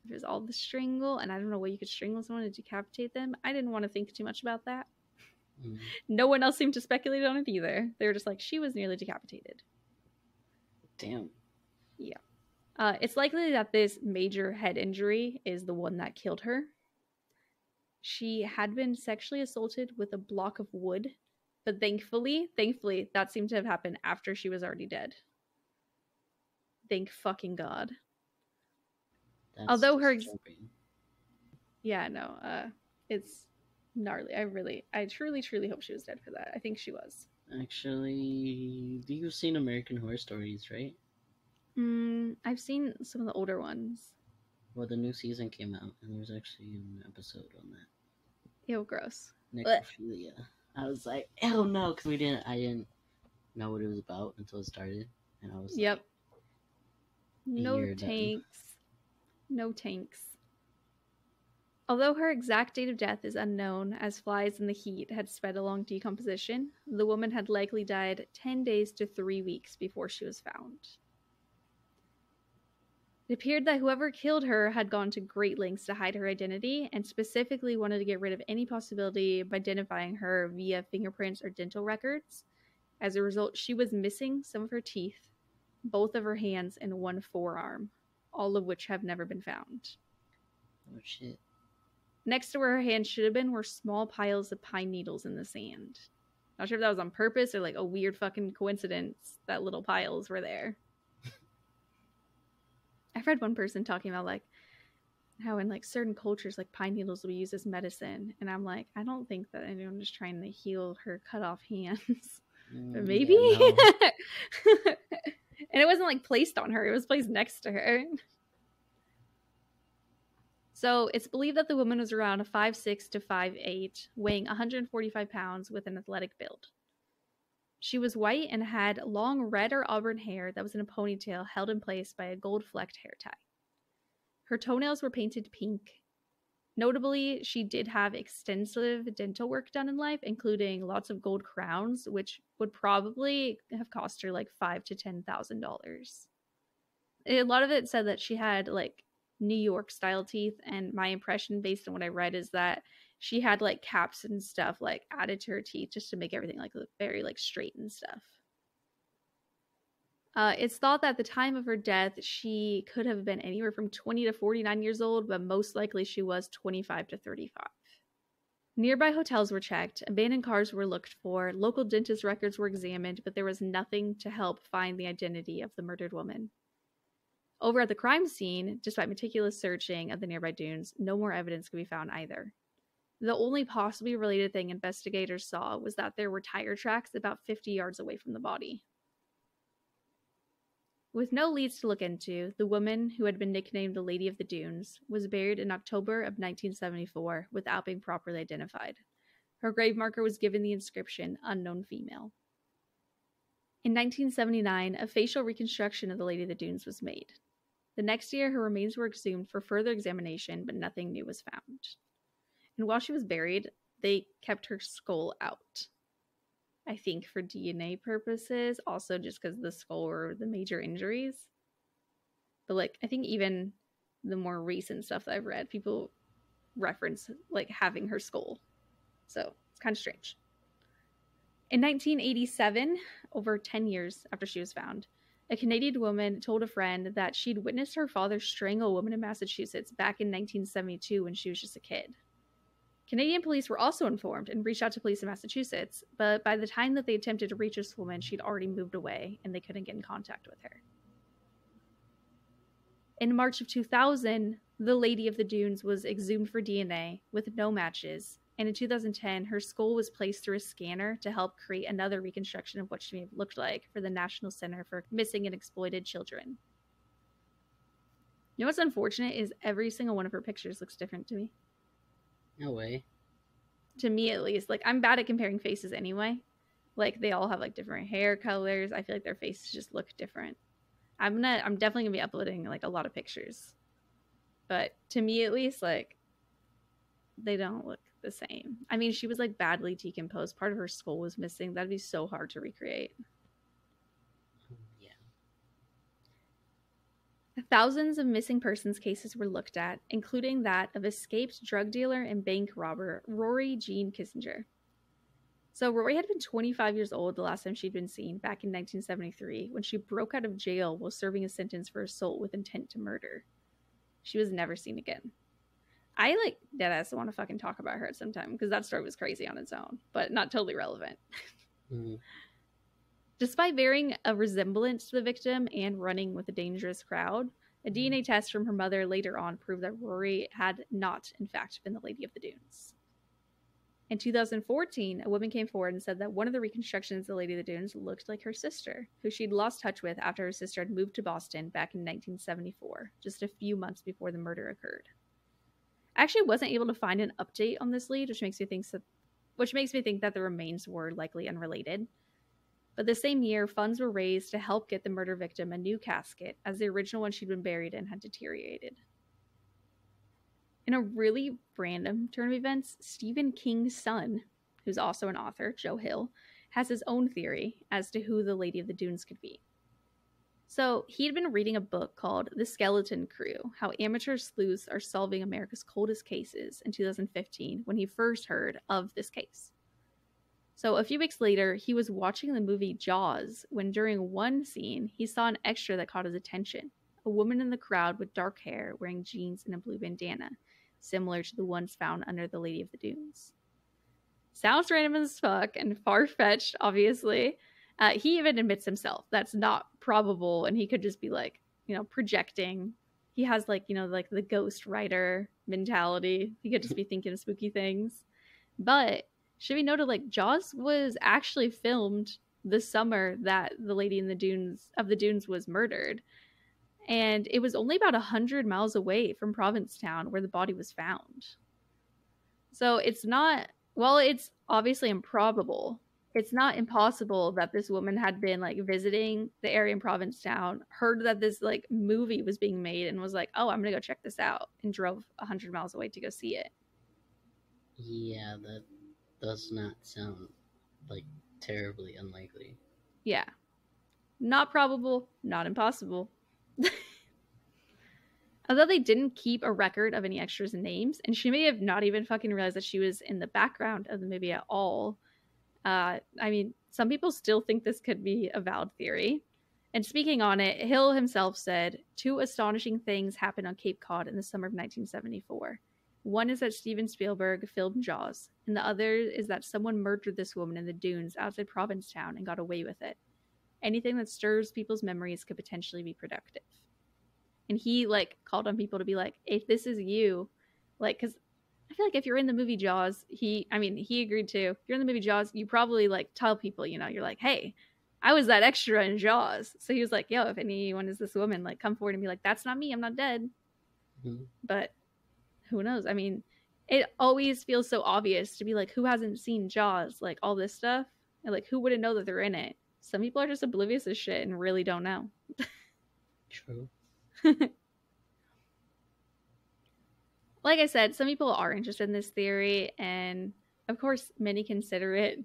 If it was all the strangle, and I don't know what you could strangle someone to decapitate them. I didn't want to think too much about that. Mm. No one else seemed to speculate on it either. They were just she was nearly decapitated. Damn. Yeah. It's likely that this major head injury is the one that killed her. She had been sexually assaulted with a block of wood, but thankfully, that seemed to have happened after she was already dead. Thank fucking God. That's although her it's gnarly. I truly hope she was dead for that. I think she was. Actually, you've seen American Horror Stories, right? I've seen some of the older ones. Well, the new season came out, and there's actually an episode on that. Ew, gross. Necrophilia. I was like, hell no, because I didn't know what it was about until it started, and I was yep. No tanks. No tanks. Although her exact date of death is unknown, as flies in the heat had spread along decomposition, the woman had likely died 10 days to 3 weeks before she was found. It appeared that whoever killed her had gone to great lengths to hide her identity and specifically wanted to get rid of any possibility of identifying her via fingerprints or dental records. As a result, she was missing some of her teeth, both of her hands, and one forearm, all of which have never been found. Oh, shit. Next to where her hand should have been were small piles of pine needles in the sand. Not sure if that was on purpose or like a weird fucking coincidence that little piles were there. I've read one person talking about like how in like certain cultures like pine needles will be used as medicine, and I'm like, I don't think that anyone is trying to heal her cut off hands. But maybe. Yeah, no. And it wasn't like placed on her, it was placed next to her. So it's believed that the woman was around 5'6" to 5'8", weighing 145 pounds with an athletic build. She was white and had long red or auburn hair that was in a ponytail held in place by a gold-flecked hair tie. Her toenails were painted pink. Notably, she did have extensive dental work done in life, including lots of gold crowns, which would probably have cost her like $5,000 to $10,000. A lot of it said that she had like New York style teeth, and my impression based on what I read is that she had like caps and stuff like added to her teeth just to make everything like look very like straight and stuff. It's thought that at the time of her death, she could have been anywhere from 20 to 49 years old, but most likely she was 25 to 35. Nearby hotels were checked, abandoned cars were looked for, local dentist records were examined, but there was nothing to help find the identity of the murdered woman. Over at the crime scene, despite meticulous searching of the nearby dunes, no more evidence could be found either. The only possibly related thing investigators saw was that there were tire tracks about 50 yards away from the body. With no leads to look into, the woman, who had been nicknamed the Lady of the Dunes, was buried in October of 1974 without being properly identified. Her grave marker was given the inscription, Unknown Female. In 1979, a facial reconstruction of the Lady of the Dunes was made. The next year, her remains were exhumed for further examination, but nothing new was found. And while she was buried, they kept her skull out. I think for DNA purposes, also just because the skull were the major injuries. But like, I think even the more recent stuff that I've read, people reference like having her skull. So it's kind of strange. In 1987, over 10 years after she was found, a Canadian woman told a friend that she'd witnessed her father strangle a woman in Massachusetts back in 1972 when she was just a kid. Canadian police were also informed and reached out to police in Massachusetts, but by the time that they attempted to reach this woman, she'd already moved away and they couldn't get in contact with her. In March of 2000, the Lady of the Dunes was exhumed for DNA with no matches, and in 2010, her skull was placed through a scanner to help create another reconstruction of what she may have looked like for the National Center for Missing and Exploited Children. You know what's unfortunate is every single one of her pictures looks different to me. No way. To me, at least. Like, I'm bad at comparing faces anyway. Like, they all have, like, different hair colors. I feel like their faces just look different. I'm definitely gonna be uploading, like, a lot of pictures. But to me, at least, like, they don't look the same. I mean, she was, like, badly decomposed. Part of her skull was missing. That'd be so hard to recreate. Thousands of missing persons cases were looked at, including that of escaped drug dealer and bank robber Rory Jean Kissinger. So Rory had been 25 years old the last time she'd been seen, back in 1973, when she broke out of jail while serving a sentence for assault with intent to murder. She was never seen again. I, like, deadass want to fucking talk about her at some time, because that story was crazy on its own, but not totally relevant. Mm-hmm. Despite bearing a resemblance to the victim and running with a dangerous crowd, a DNA test from her mother later on proved that Rory had not, in fact, been the Lady of the Dunes. In 2014, a woman came forward and said that one of the reconstructions of the Lady of the Dunes looked like her sister, who she'd lost touch with after her sister had moved to Boston back in 1974, just a few months before the murder occurred. I actually wasn't able to find an update on this lead, which makes me think that the remains were likely unrelated. But the same year, funds were raised to help get the murder victim a new casket, as the original one she'd been buried in had deteriorated. In a really random turn of events, Stephen King's son, who's also an author, Joe Hill, has his own theory as to who the Lady of the Dunes could be. So he had been reading a book called The Skeleton Crew, How Amateur Sleuths Are Solving America's Coldest Cases, in 2015, when he first heard of this case. So a few weeks later, he was watching the movie Jaws when during one scene, he saw an extra that caught his attention. A woman in the crowd with dark hair wearing jeans and a blue bandana. similar to the ones found under the Lady of the Dunes. Sounds random as fuck and far-fetched, obviously. He even admits himself that's not probable, and he could just be like, projecting. He has like, like the ghost writer mentality. He could just be thinking of spooky things. But should be noted, like, Jaws was actually filmed the summer that the Lady in the Dunes was murdered. And it was only about 100 miles away from Provincetown where the body was found. So it's not, well, it's obviously improbable. It's not impossible that this woman had been like visiting the area in Provincetown, heard that this like movie was being made, and was like, oh, I'm gonna go check this out, and drove 100 miles away to go see it. Yeah, that does not sound like terribly unlikely. Yeah. Not probable, not impossible. Although they didn't keep a record of any extras and names, and she may have not even fucking realized that she was in the background of the movie at all. I mean, some people still think this could be a valid theory. And speaking on it, Hill himself said, 2 astonishing things happened on Cape Cod in the summer of 1974. One is that Steven Spielberg filmed Jaws, and the other is that someone murdered this woman in the dunes outside Provincetown and got away with it. Anything that stirs people's memories could potentially be productive. And he, like, called on people to be like, if this is you, like, because I feel like if you're in the movie Jaws, he agreed to. If you're in the movie Jaws, you probably, like, tell people, you're like, hey, I was that extra in Jaws. So he was like, yo, if anyone is this woman, like, come forward and be like, that's not me, I'm not dead. Mm-hmm. But who knows? I mean, it always feels so obvious to be like, who hasn't seen Jaws? Like, all this stuff. And, like, who wouldn't know that they're in it? Some people are just oblivious as shit and really don't know. True. Like I said, some people are interested in this theory, and of course many consider it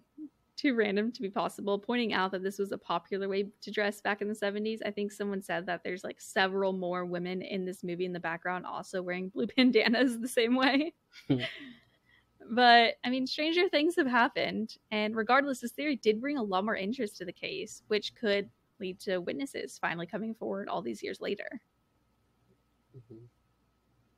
too random to be possible, pointing out that this was a popular way to dress back in the 70s. I think someone said that there's like several more women in this movie in the background also wearing blue bandanas the same way. But I mean, stranger things have happened, and regardless, this theory did bring a lot more interest to the case, which could lead to witnesses finally coming forward all these years later. Mm-hmm.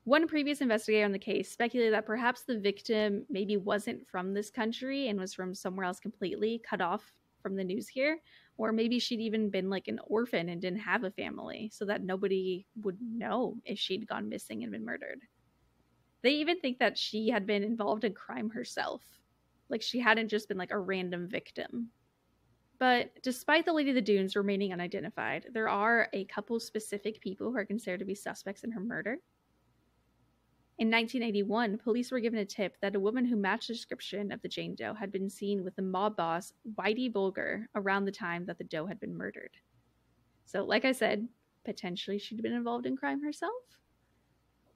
One previous investigator on the case speculated that perhaps the victim maybe wasn't from this country and was from somewhere else completely, cut off from the news here, or maybe she'd even been like an orphan and didn't have a family, so that nobody would know if she'd gone missing and been murdered. They even think that she had been involved in crime herself, like she hadn't just been like a random victim. But despite the Lady of the Dunes remaining unidentified, there are a couple specific people who are considered to be suspects in her murder. In 1981, police were given a tip that a woman who matched the description of the Jane Doe had been seen with the mob boss, Whitey Bulger, around the time that the Doe had been murdered. So, like I said, potentially she'd been involved in crime herself?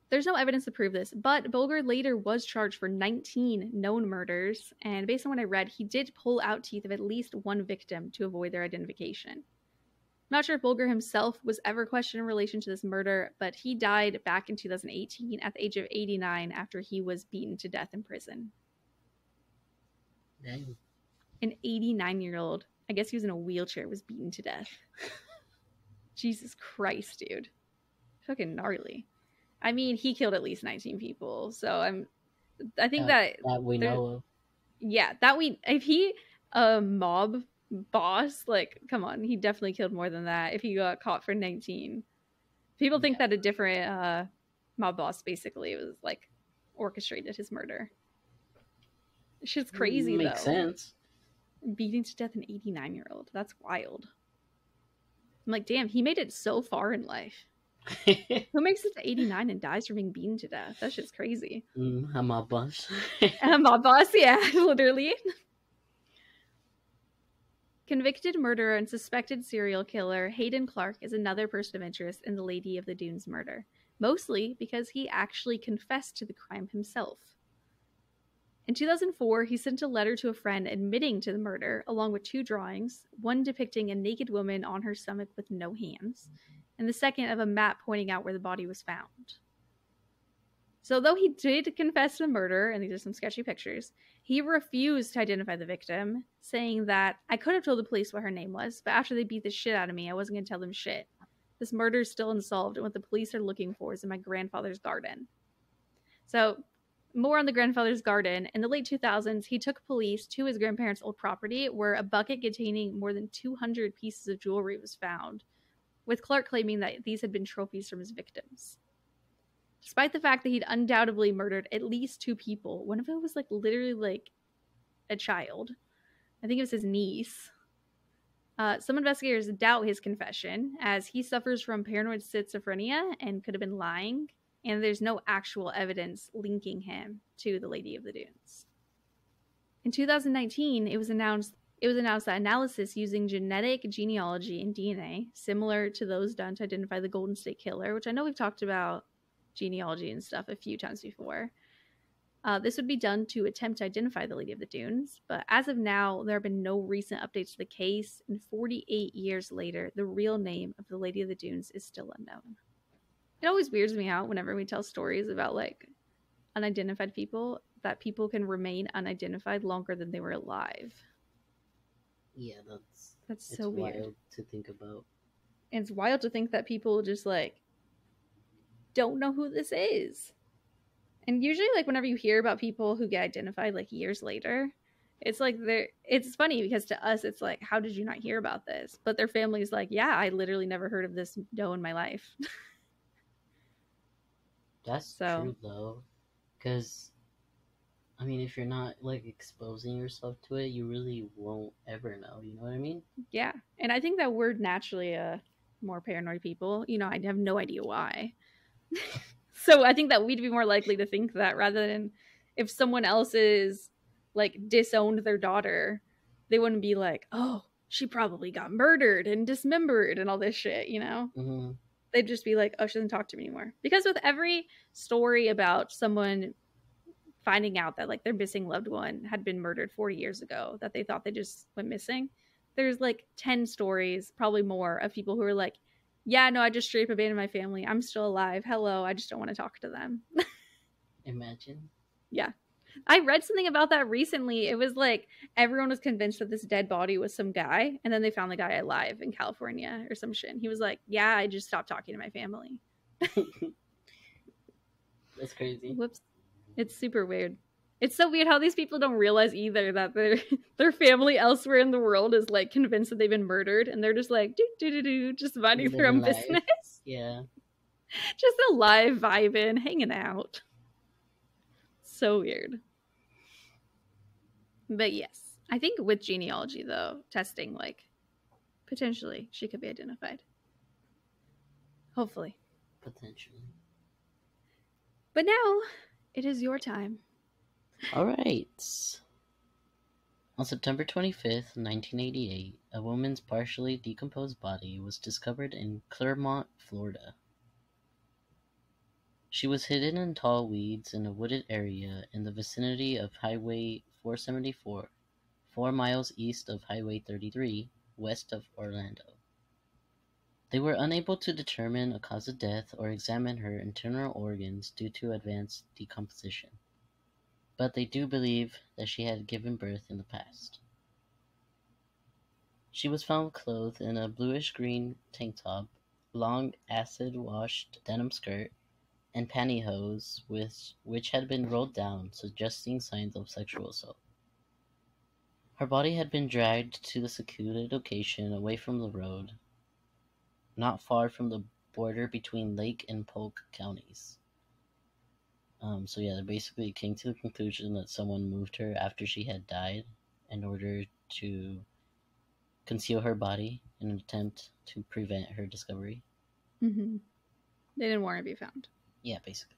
There's no evidence to prove this, but Bulger later was charged for 19 known murders, and based on what I read, he did pull out teeth of at least one victim to avoid their identification. I'm not sure if Bulger himself was ever questioned in relation to this murder, but he died back in 2018 at the age of 89 after he was beaten to death in prison. Dang. An 89-year-old, I guess he was in a wheelchair, was beaten to death. Jesus Christ, dude. Fucking gnarly. I mean, he killed at least 19 people, so I think that we know of. Yeah, if he mob boss, like, come on, he definitely killed more than that if he got caught for 19. People think that a different mob boss basically was like orchestrated his murder. It's just crazy. Makes sense. Beating to death an 89-year-old, that's wild. I'm like, damn, he made it so far in life. Who makes it to 89 and dies from being beaten to death? That shit's crazy. A mob boss. A mob boss, yeah, literally. Convicted murderer and suspected serial killer Hayden Clark is another person of interest in the Lady of the Dunes murder, mostly because he actually confessed to the crime himself. In 2004, he sent a letter to a friend admitting to the murder, along with 2 drawings, one depicting a naked woman on her stomach with no hands, and the second of a map pointing out where the body was found. So though he did confess to the murder, and these are some sketchy pictures, he refused to identify the victim, saying that, I could have told the police what her name was, but after they beat the shit out of me, I wasn't going to tell them shit. This murder is still unsolved, and what the police are looking for is in my grandfather's garden. So, more on the grandfather's garden. In the late 2000s, he took police to his grandparents' old property where a bucket containing more than 200 pieces of jewelry was found, with Clark claiming that these had been trophies from his victims. Despite the fact that he'd undoubtedly murdered at least 2 people, one of them was like literally like a child. I think it was his niece. Some investigators doubt his confession, as he suffers from paranoid schizophrenia and could have been lying, and there's no actual evidence linking him to the Lady of the Dunes. In 2019, it was announced that analysis using genetic genealogy and DNA, similar to those done to identify the Golden State Killer, which I know we've talked about genealogy and stuff a few times before. This would be done to attempt to identify the Lady of the Dunes, but as of now, there have been no recent updates to the case, and 48 years later, the real name of the Lady of the Dunes is still unknown. It always weirds me out whenever we tell stories about, like, unidentified people, that people can remain unidentified longer than they were alive. Yeah, that's so weird. Wild to think about. And it's wild to think that people just, like, don't know who this is. And usually, like, whenever you hear about people who get identified, like, years later, it's like it's funny because to us, it's like, how did you not hear about this? But their family's like, yeah, I literally never heard of this doe in my life. That's true, though. Because, I mean, if you're not, like, exposing yourself to it, you really won't ever know. You know what I mean? Yeah. And I think that we're naturally more paranoid people. You know, I have no idea why. So I think that we'd be more likely to think that rather than if someone else is, like, disowned their daughter, they wouldn't be like, oh, she probably got murdered and dismembered and all this shit, you know? Mm-hmm. They'd just be like, oh, she doesn't talk to me anymore. Because with every story about someone finding out that, like, their missing loved one had been murdered 40 years ago, that they thought they just went missing, there's, like, 10 stories, probably more, of people who are like, yeah, no, I just straight up abandoned my family. I'm still alive. Hello, I just don't want to talk to them. Imagine. Yeah. I read something about that recently. It was like everyone was convinced that this dead body was some guy, and then they found the guy alive in California or some shit. And he was like, yeah, I just stopped talking to my family. That's crazy. Whoops. It's super weird. It's so weird how these people don't realize either that their family elsewhere in the world is, like, convinced that they've been murdered, and they're just like, just minding their own business. Yeah. Just alive, vibing, hanging out. So weird. But yes, I think with genealogy, though, testing, like, potentially she could be identified. Hopefully. Potentially. But now, it is your time. All right. On September 25th, 1988, a woman's partially decomposed body was discovered in Clermont, Florida. She was hidden in tall weeds in a wooded area in the vicinity of Highway 474, 4 miles east of Highway 33, west of Orlando. They were unable to determine a cause of death or examine her internal organs due to advanced decomposition, but they do believe that she had given birth in the past. She was found clothed in a bluish-green tank top, long acid-washed denim skirt, and pantyhose which had been rolled down, suggesting signs of sexual assault. Her body had been dragged to the secluded location away from the road, not far from the border between Lake and Polk counties. So yeah, they basically came to the conclusion that someone moved her after she had died in order to conceal her body in an attempt to prevent her discovery. Mm-hmm. They didn't want her to be found. Yeah, basically.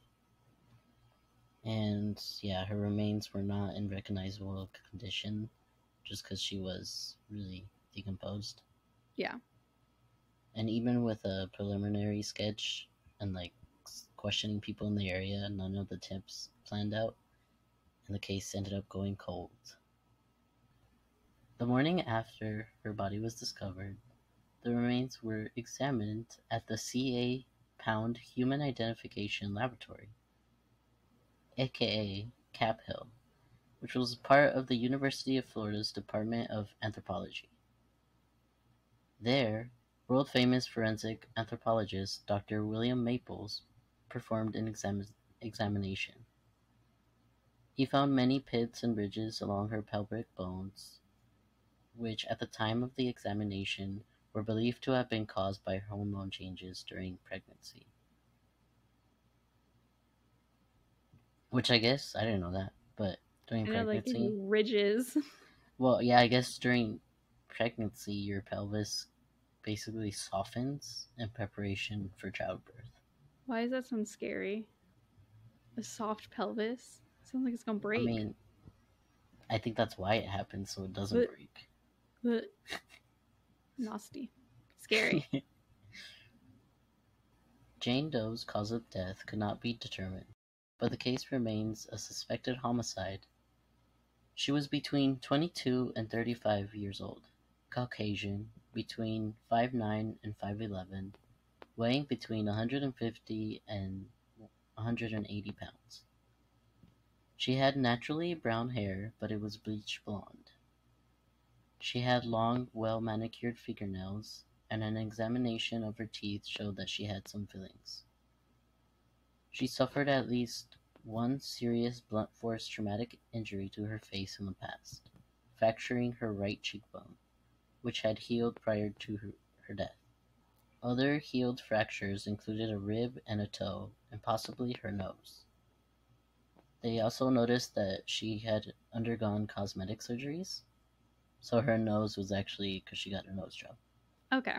And yeah, her remains were not in recognizable condition just because she was really decomposed. Yeah. And even with a preliminary sketch and, like, questioning people in the area, none of the tips planned out, and the case ended up going cold. The morning after her body was discovered, the remains were examined at the C.A. Pound Human Identification Laboratory, aka Cap Hill, which was part of the University of Florida's Department of Anthropology. There, world-famous forensic anthropologist Dr. William Maples performed an examination. He found many pits and ridges along her pelvic bones, which at the time of the examination were believed to have been caused by hormone changes during pregnancy. Which I guess, I didn't know that, but during I know, like pregnancy, ridges. well, yeah, I guess during pregnancy, your pelvis basically softens in preparation for childbirth. Why does that sound scary? A soft pelvis? Sounds like it's gonna break. I mean, I think that's why it happens, so it doesn't But- break. But nasty. Scary. Jane Doe's cause of death could not be determined, but the case remains a suspected homicide. She was between 22 and 35 years old, Caucasian, between 5'9" and 5'11", weighing between 150 and 180 pounds. She had naturally brown hair, but it was bleached blonde. She had long, well-manicured fingernails, and an examination of her teeth showed that she had some fillings. She suffered at least one serious blunt force traumatic injury to her face in the past, fracturing her right cheekbone, which had healed prior to her death. Other healed fractures included a rib and a toe, and possibly her nose. They also noticed that she had undergone cosmetic surgeries, so her nose was actually because she got her nose job. Okay.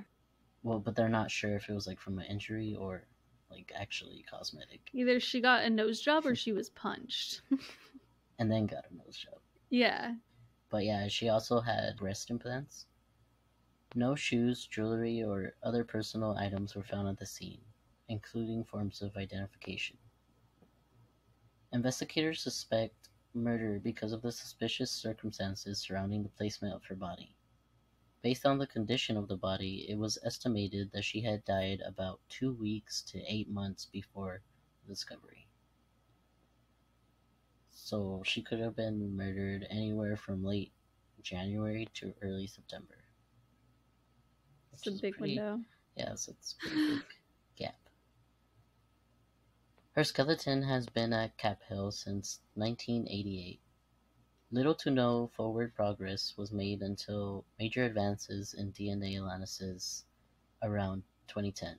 Well, but they're not sure if it was like from an injury or like actually cosmetic. Either she got a nose job or she was punched. And then got a nose job. Yeah. But yeah, she also had breast implants. No shoes, jewelry, or other personal items were found at the scene, including forms of identification. Investigators suspect murder because of the suspicious circumstances surrounding the placement of her body. Based on the condition of the body, it was estimated that she had died about 2 weeks to 8 months before the discovery. So she could have been murdered anywhere from late January to early September. It's a big window. Yeah, so it's a pretty big gap. Her skeleton has been at Cap Hill since 1988. Little to no forward progress was made until major advances in DNA analysis around 2010.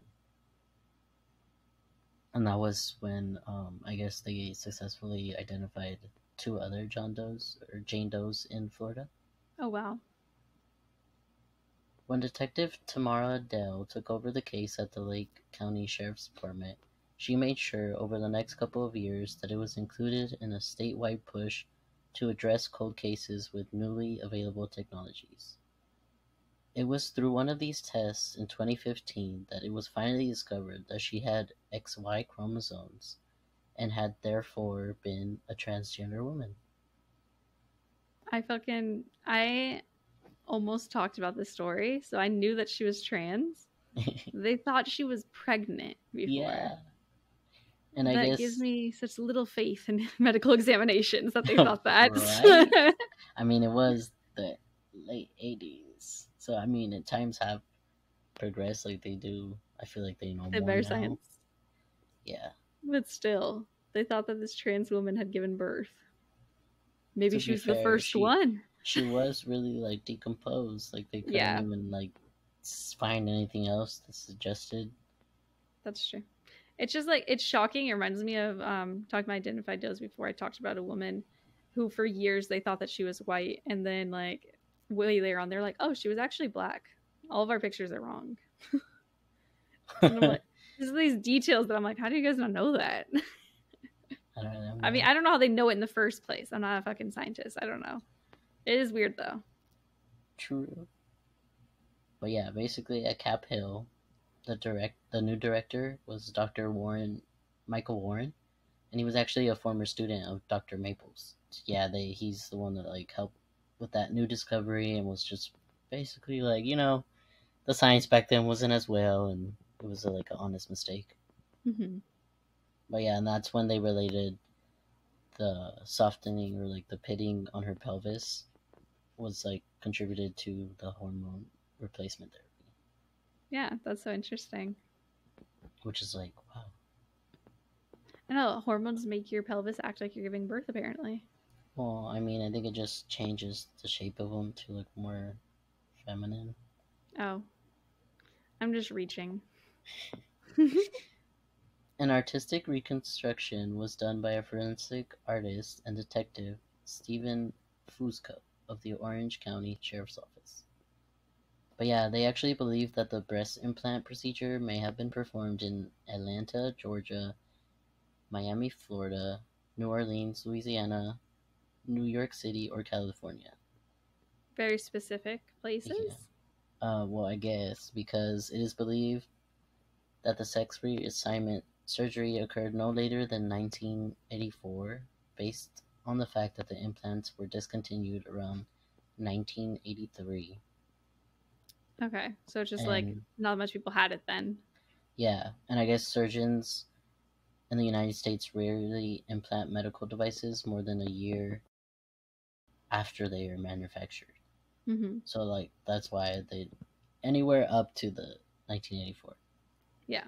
And that was when, I guess they successfully identified 2 other Jane Does in Florida. Oh, wow. When Detective Tamara Dell took over the case at the Lake County Sheriff's Department, she made sure over the next couple of years that it was included in a statewide push to address cold cases with newly available technologies. It was through one of these tests in 2015 that it was finally discovered that she had XY chromosomes and had therefore been a transgender woman. I almost talked about this story, so I knew that she was trans. They thought she was pregnant before. Yeah. And that I guess gives me such little faith in medical examinations that they thought that. Right? I mean, it was the late 80s. So, I mean, at times have progressed like they do. I feel like they know They're more better now. science. Yeah. But still, they thought that this trans woman had given birth. Maybe To she be was the fair, first one. She was really, like, decomposed. Like, they couldn't even, like, find anything else that suggested. That's true. It's just, like, it's shocking. It reminds me of talking about identified does before. I talked about a woman who, for years, they thought that she was white. And then, like, way later on, they're like, oh, she was actually black. All of our pictures are wrong. And I'm like, there's these details that I'm like, how do you guys not know that? I don't know. I mean, I don't know how they know it in the first place. I'm not a fucking scientist. I don't know. It is weird, though. True. But yeah, basically at Cap Hill, the new director was Dr. Michael Warren, and he was actually a former student of Dr. Maples. Yeah, he's the one that like helped with that new discovery and was just basically like, you know, the science back then wasn't as well, and it was like an honest mistake. Mm-hmm. But yeah, and that's when they related the softening or like the pitting on her pelvis was like contributed to the hormone replacement therapy. Yeah, that's so interesting. Which is like, wow. I know hormones make your pelvis act like you're giving birth, apparently. Well, I mean, I think it just changes the shape of them to look more feminine. Oh, I'm just reaching. An artistic reconstruction was done by a forensic artist and detective, Stephen Fusco, of the Orange County Sheriff's Office. But yeah, they actually believe that the breast implant procedure may have been performed in Atlanta, Georgia, Miami, Florida, New Orleans, Louisiana, New York City, or California. Very specific places. Yeah. Well, I guess because it is believed that the sex reassignment surgery occurred no later than 1984, based on the fact that the implants were discontinued around 1983. Okay, so it's just like And not much people had it then. yeah, and I guess surgeons in the United States rarely implant medical devices more than a year after they are manufactured. Mm-hmm. So like that's why they anywhere up to the 1984. Yeah.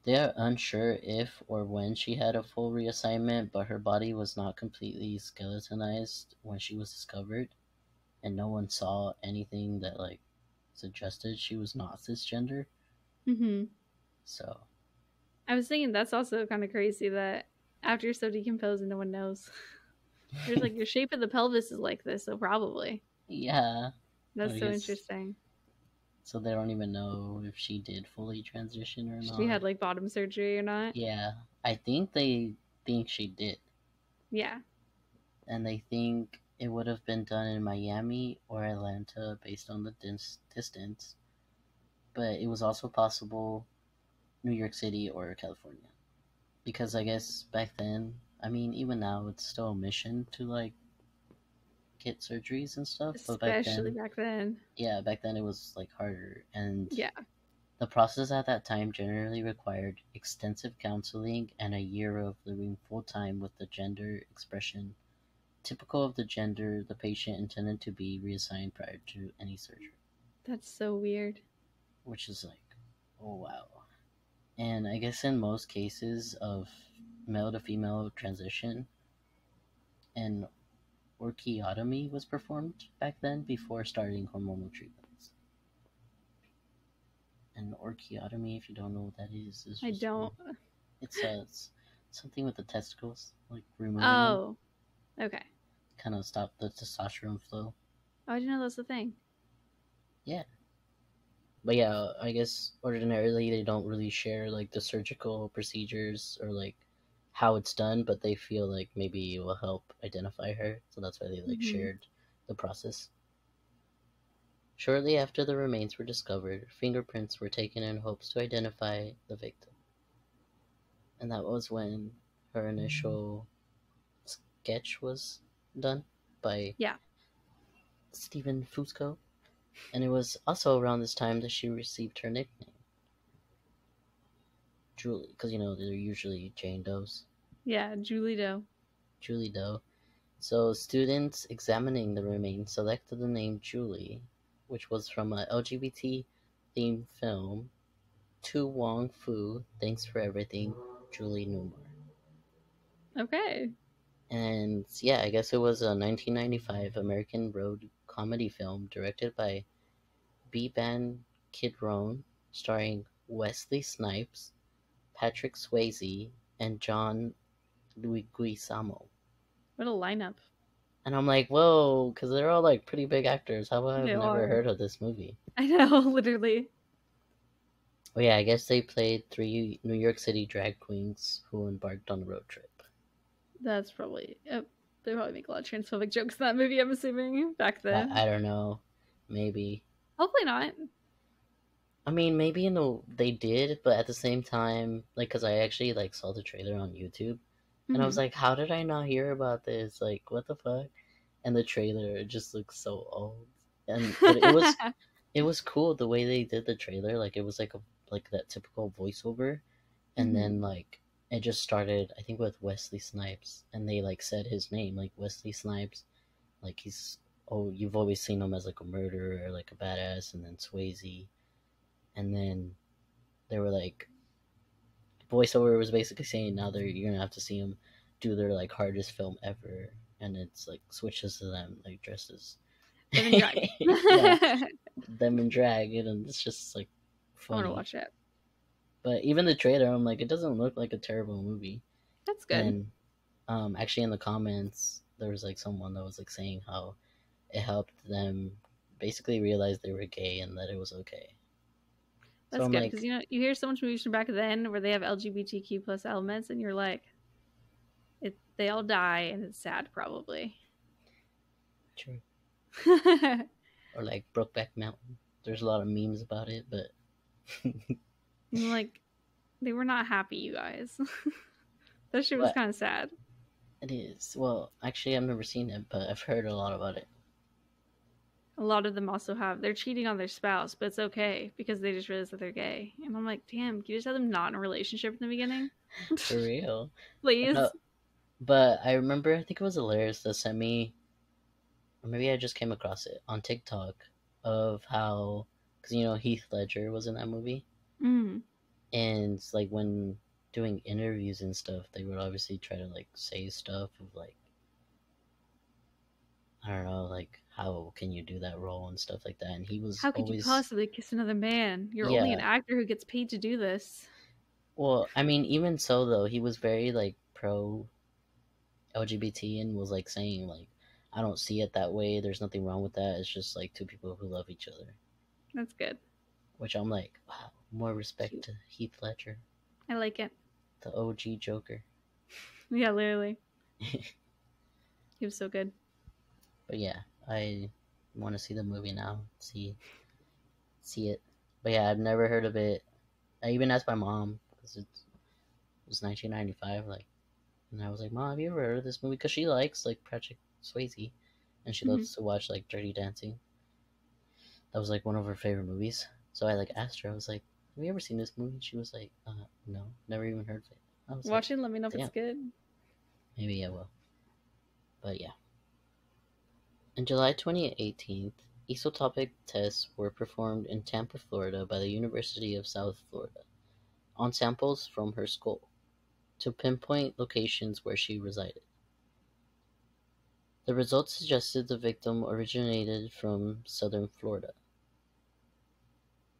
They are unsure if or when she had a full reassignment, but her body was not completely skeletonized when she was discovered, and no one saw anything that like suggested she was not cisgender. Mm-hmm. So I was thinking that's also kind of crazy that after you're so decomposed and no one knows. There's like your shape of the pelvis is like this, so probably. yeah, That's I so guess interesting. so they don't even know if she did fully transition or She not. had like bottom surgery or not. Yeah, I think they think she did, Yeah. and they think it would have been done in Miami or Atlanta based on the distance, but it was also possible New York City or California. Because I guess back then, I mean, even now, it's still a mission to like get surgeries and stuff. But Especially back then. yeah, back then it was like harder. And Yeah. the process at that time generally required extensive counseling and a year of living full time with the gender expression typical of the gender the patient intended to be reassigned prior to any surgery. That's so weird. Which is like, oh wow. And I guess in most cases of male to female transition, an orchiotomy was performed back then before starting hormonal treatments. An orchiotomy, if you don't know what that is I just don't. it's something with the testicles, like removing them, Oh. Okay. kind of stop the testosterone flow. Oh, I didn't know that's the thing. Yeah. But yeah, I guess ordinarily they don't really share like the surgical procedures or like how it's done, but they feel like maybe it will help identify her, so that's why they like Mm-hmm. shared the process. Shortly after the remains were discovered, fingerprints were taken in hopes to identify the victim. And that was when her initial sketch was done by Stephen Fusco. And it was also around this time that she received her nickname, Julie, because you know they're usually Jane Does. Yeah, Julie Doe. Julie Doe. So students examining the remains selected the name Julie, which was from a LGBT themed film, To Wong Fu, Thanks for Everything, Julie Newmar. Okay. And yeah, I guess it was a 1995 American road comedy film directed by B-Ban Kidron, starring Wesley Snipes, Patrick Swayze, and John Leguizamo. What a lineup. And I'm like, whoa, because they're all like pretty big actors. How have I They never are. heard of this movie? I know, literally. Oh yeah, I guess they played 3 New York City drag queens who embarked on a road trip. That's probably. They probably make a lot of transphobic jokes in that movie, I'm assuming, back then. I don't know. Maybe. Hopefully not. I mean, maybe they did, but at the same time, like, because I actually like saw the trailer on YouTube, and I was like, how did I not hear about this? Like, what the fuck? And the trailer just looks so old, but it was cool the way they did the trailer. Like, it was like that typical voiceover, and then like it just started, I think, with Wesley Snipes, and they like said his name, like Wesley Snipes, like you've always seen him as like a murderer or like a badass, and then Swayze, and then they were like voiceover was basically saying now you're gonna have to see him do their like hardest film ever, and it's like switches to them like dresses. Them in drag. Yeah, them in drag, and it's just like I want funny. to watch it. But even the trailer, I'm like, it doesn't look like a terrible movie. That's good. And actually, in the comments, there was like someone that was like saying how it helped them basically realize they were gay and that it was okay. That's so good like, because you hear so much movies from back then where they have LGBTQ plus elements, and you're like, they all die, and it's sad, probably. True. Or like Brokeback Mountain. There's a lot of memes about it, but like, they were not happy, you guys. That shit was kind of sad. It is. Well, actually, I've never seen it, but I've heard a lot about it. A lot of them also have. They're cheating on their spouse, but it's okay because they just realize that they're gay. And I'm like, damn, can you just have them not in a relationship in the beginning? For real. Please. No, but I remember, I think it was Hilarious that sent me, or maybe I just came across it on TikTok, of how, because Heath Ledger was in that movie. Mm. And like when doing interviews and stuff, they would obviously try to like say stuff of like, I don't know, like how can you do that role and stuff like that. And he was how could always, you possibly kiss another man? You're only an actor who gets paid to do this. Well, I mean, even so though, he was very like pro LGBT and was like saying like, I don't see it that way. There's nothing wrong with that. It's just like two people who love each other. That's good. Which I'm like, wow, more respect to Heath Ledger. I like it. The OG Joker. Yeah, literally. He was so good. But yeah, I want to see the movie now. See it. But yeah, I've never heard of it. I even asked my mom because it was 1995. Like, and I was like, Mom, have you ever heard of this movie? Because she likes like Patrick Swayze, and she loves to watch like Dirty Dancing. That was like one of her favorite movies. So I like asked her. I was like, have you ever seen this movie? She was like, no, never even heard of it. I was watch it. Let me know if it's good. Maybe I will. But yeah. In July 2018, esotopic tests were performed in Tampa, Florida by the University of South Florida on samples from her skull to pinpoint locations where she resided. The results suggested the victim originated from southern Florida.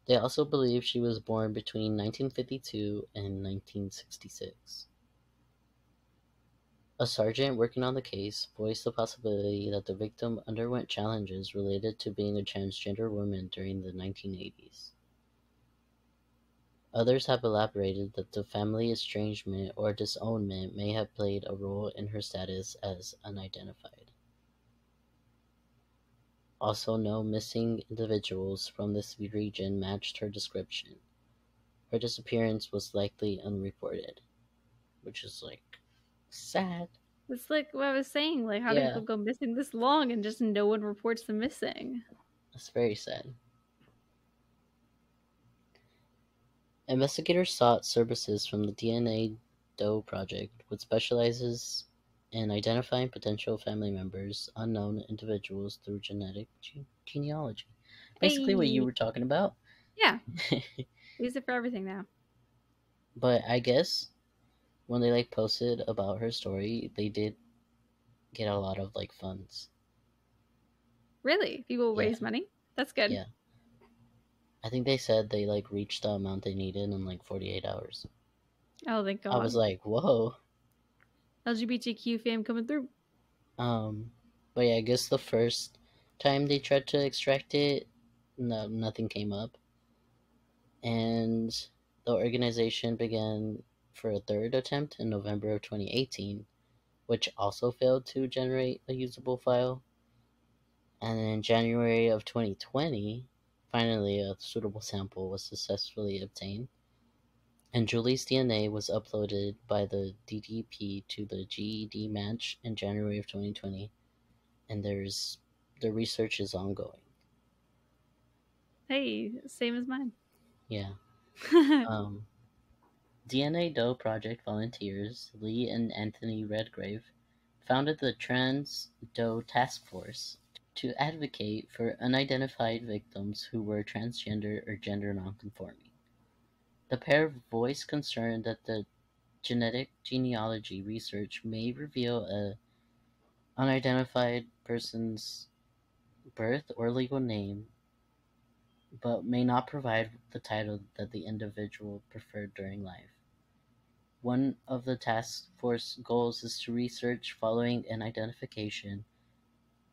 They also believe she was born between 1952 and 1966. A sergeant working on the case voiced the possibility that the victim underwent challenges related to being a transgender woman during the 1980s. Others have elaborated that the family estrangement or disownment may have played a role in her status as unidentified. Also, no missing individuals from this region matched her description. Her disappearance was likely unreported, which is like sad. It's like what I was saying, like how do people go missing this long and just no one reports them missing? That's very sad. Investigators sought services from the DNA Doe Project, which specializes in identifying potential family members, unknown individuals through genetic genealogy. Basically what you were talking about. Yeah. Use it for everything now. But I guess when they like posted about her story, they did get a lot of like funds. Really? People raise money? That's good. Yeah. I think they said they like reached the amount they needed in like 48 hours. Oh, thank God. I was like, whoa. LGBTQ fam coming through. But yeah, I guess the first time they tried to extract it, nothing came up. And the organization began for a third attempt in November of 2018, which also failed to generate a usable file. And in January of 2020, finally a suitable sample was successfully obtained. And Julie's DNA was uploaded by the DDP to the GED match in January of 2020. And the research is ongoing. Hey, same as mine. Yeah. DNA Doe Project volunteers Lee and Anthony Redgrave founded the Trans Doe Task Force to advocate for unidentified victims who were transgender or gender nonconforming. The pair voiced concern that the genetic genealogy research may reveal a unidentified person's birth or legal name, but may not provide the title that the individual preferred during life. One of the task force goals is to research following an identification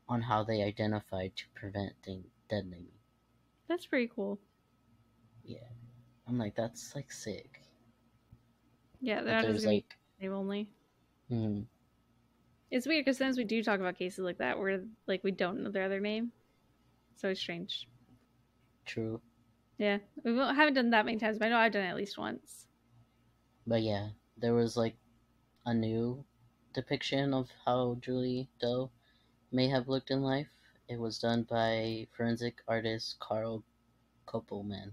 on how they identified to prevent dead naming. That's pretty cool. Yeah. I'm like, that's like sick. Yeah, they're But not just there's gonna like, be name only. hmm, It's weird because sometimes we do talk about cases like that where like we don't know their other name. So it's strange. true. Yeah, haven't done that many times, but I know I've done it at least once. But yeah, there was like a new depiction of how Julie Doe may have looked in life. It was done by forensic artist Carl Koppelman.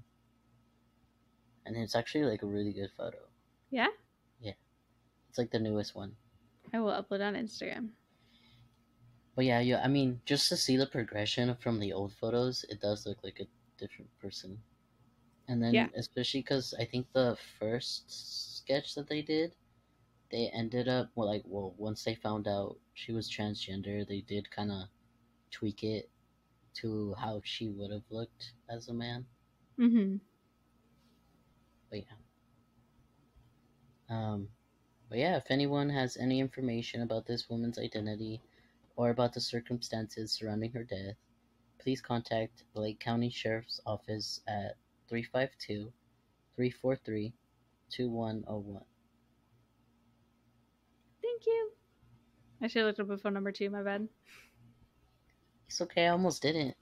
And it's actually like a really good photo. Yeah? Yeah. It's like the newest one. I will upload on Instagram. But yeah, I mean, just to see the progression from the old photos, it does look like a different person. And then, Yeah. especially because I think the first sketch that they did, they ended up, once they found out she was transgender, they did kind of tweak it to how she would have looked as a man. Mm-hmm. But yeah. But yeah, if anyone has any information about this woman's identity or about the circumstances surrounding her death, please contact the Lake County Sheriff's Office at 352-343-2101. Thank you. I should have looked up a phone number too, my bad. It's okay, I almost didn't.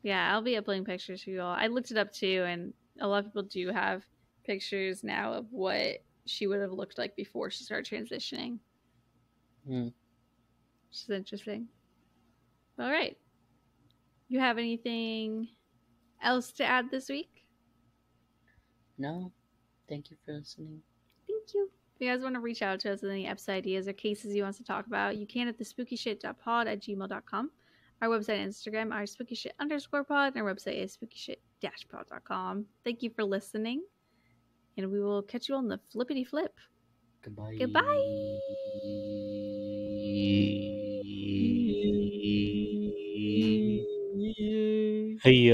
Yeah, I'll be uploading pictures for you all. I looked it up too, and a lot of people do have pictures now of what she would have looked like before she started transitioning. Which is interesting. All right. You have anything else to add this week? No. Thank you for listening. Thank you. If you guys want to reach out to us with any episode ideas or cases you want us to talk about, you can at thespookyshit.pod at gmail.com. Our website and Instagram are spookyshit_pod, and our website is spookyshit-pod.com. Thank you for listening, and we will catch you on the flippity flip. Goodbye. Goodbye. Hey,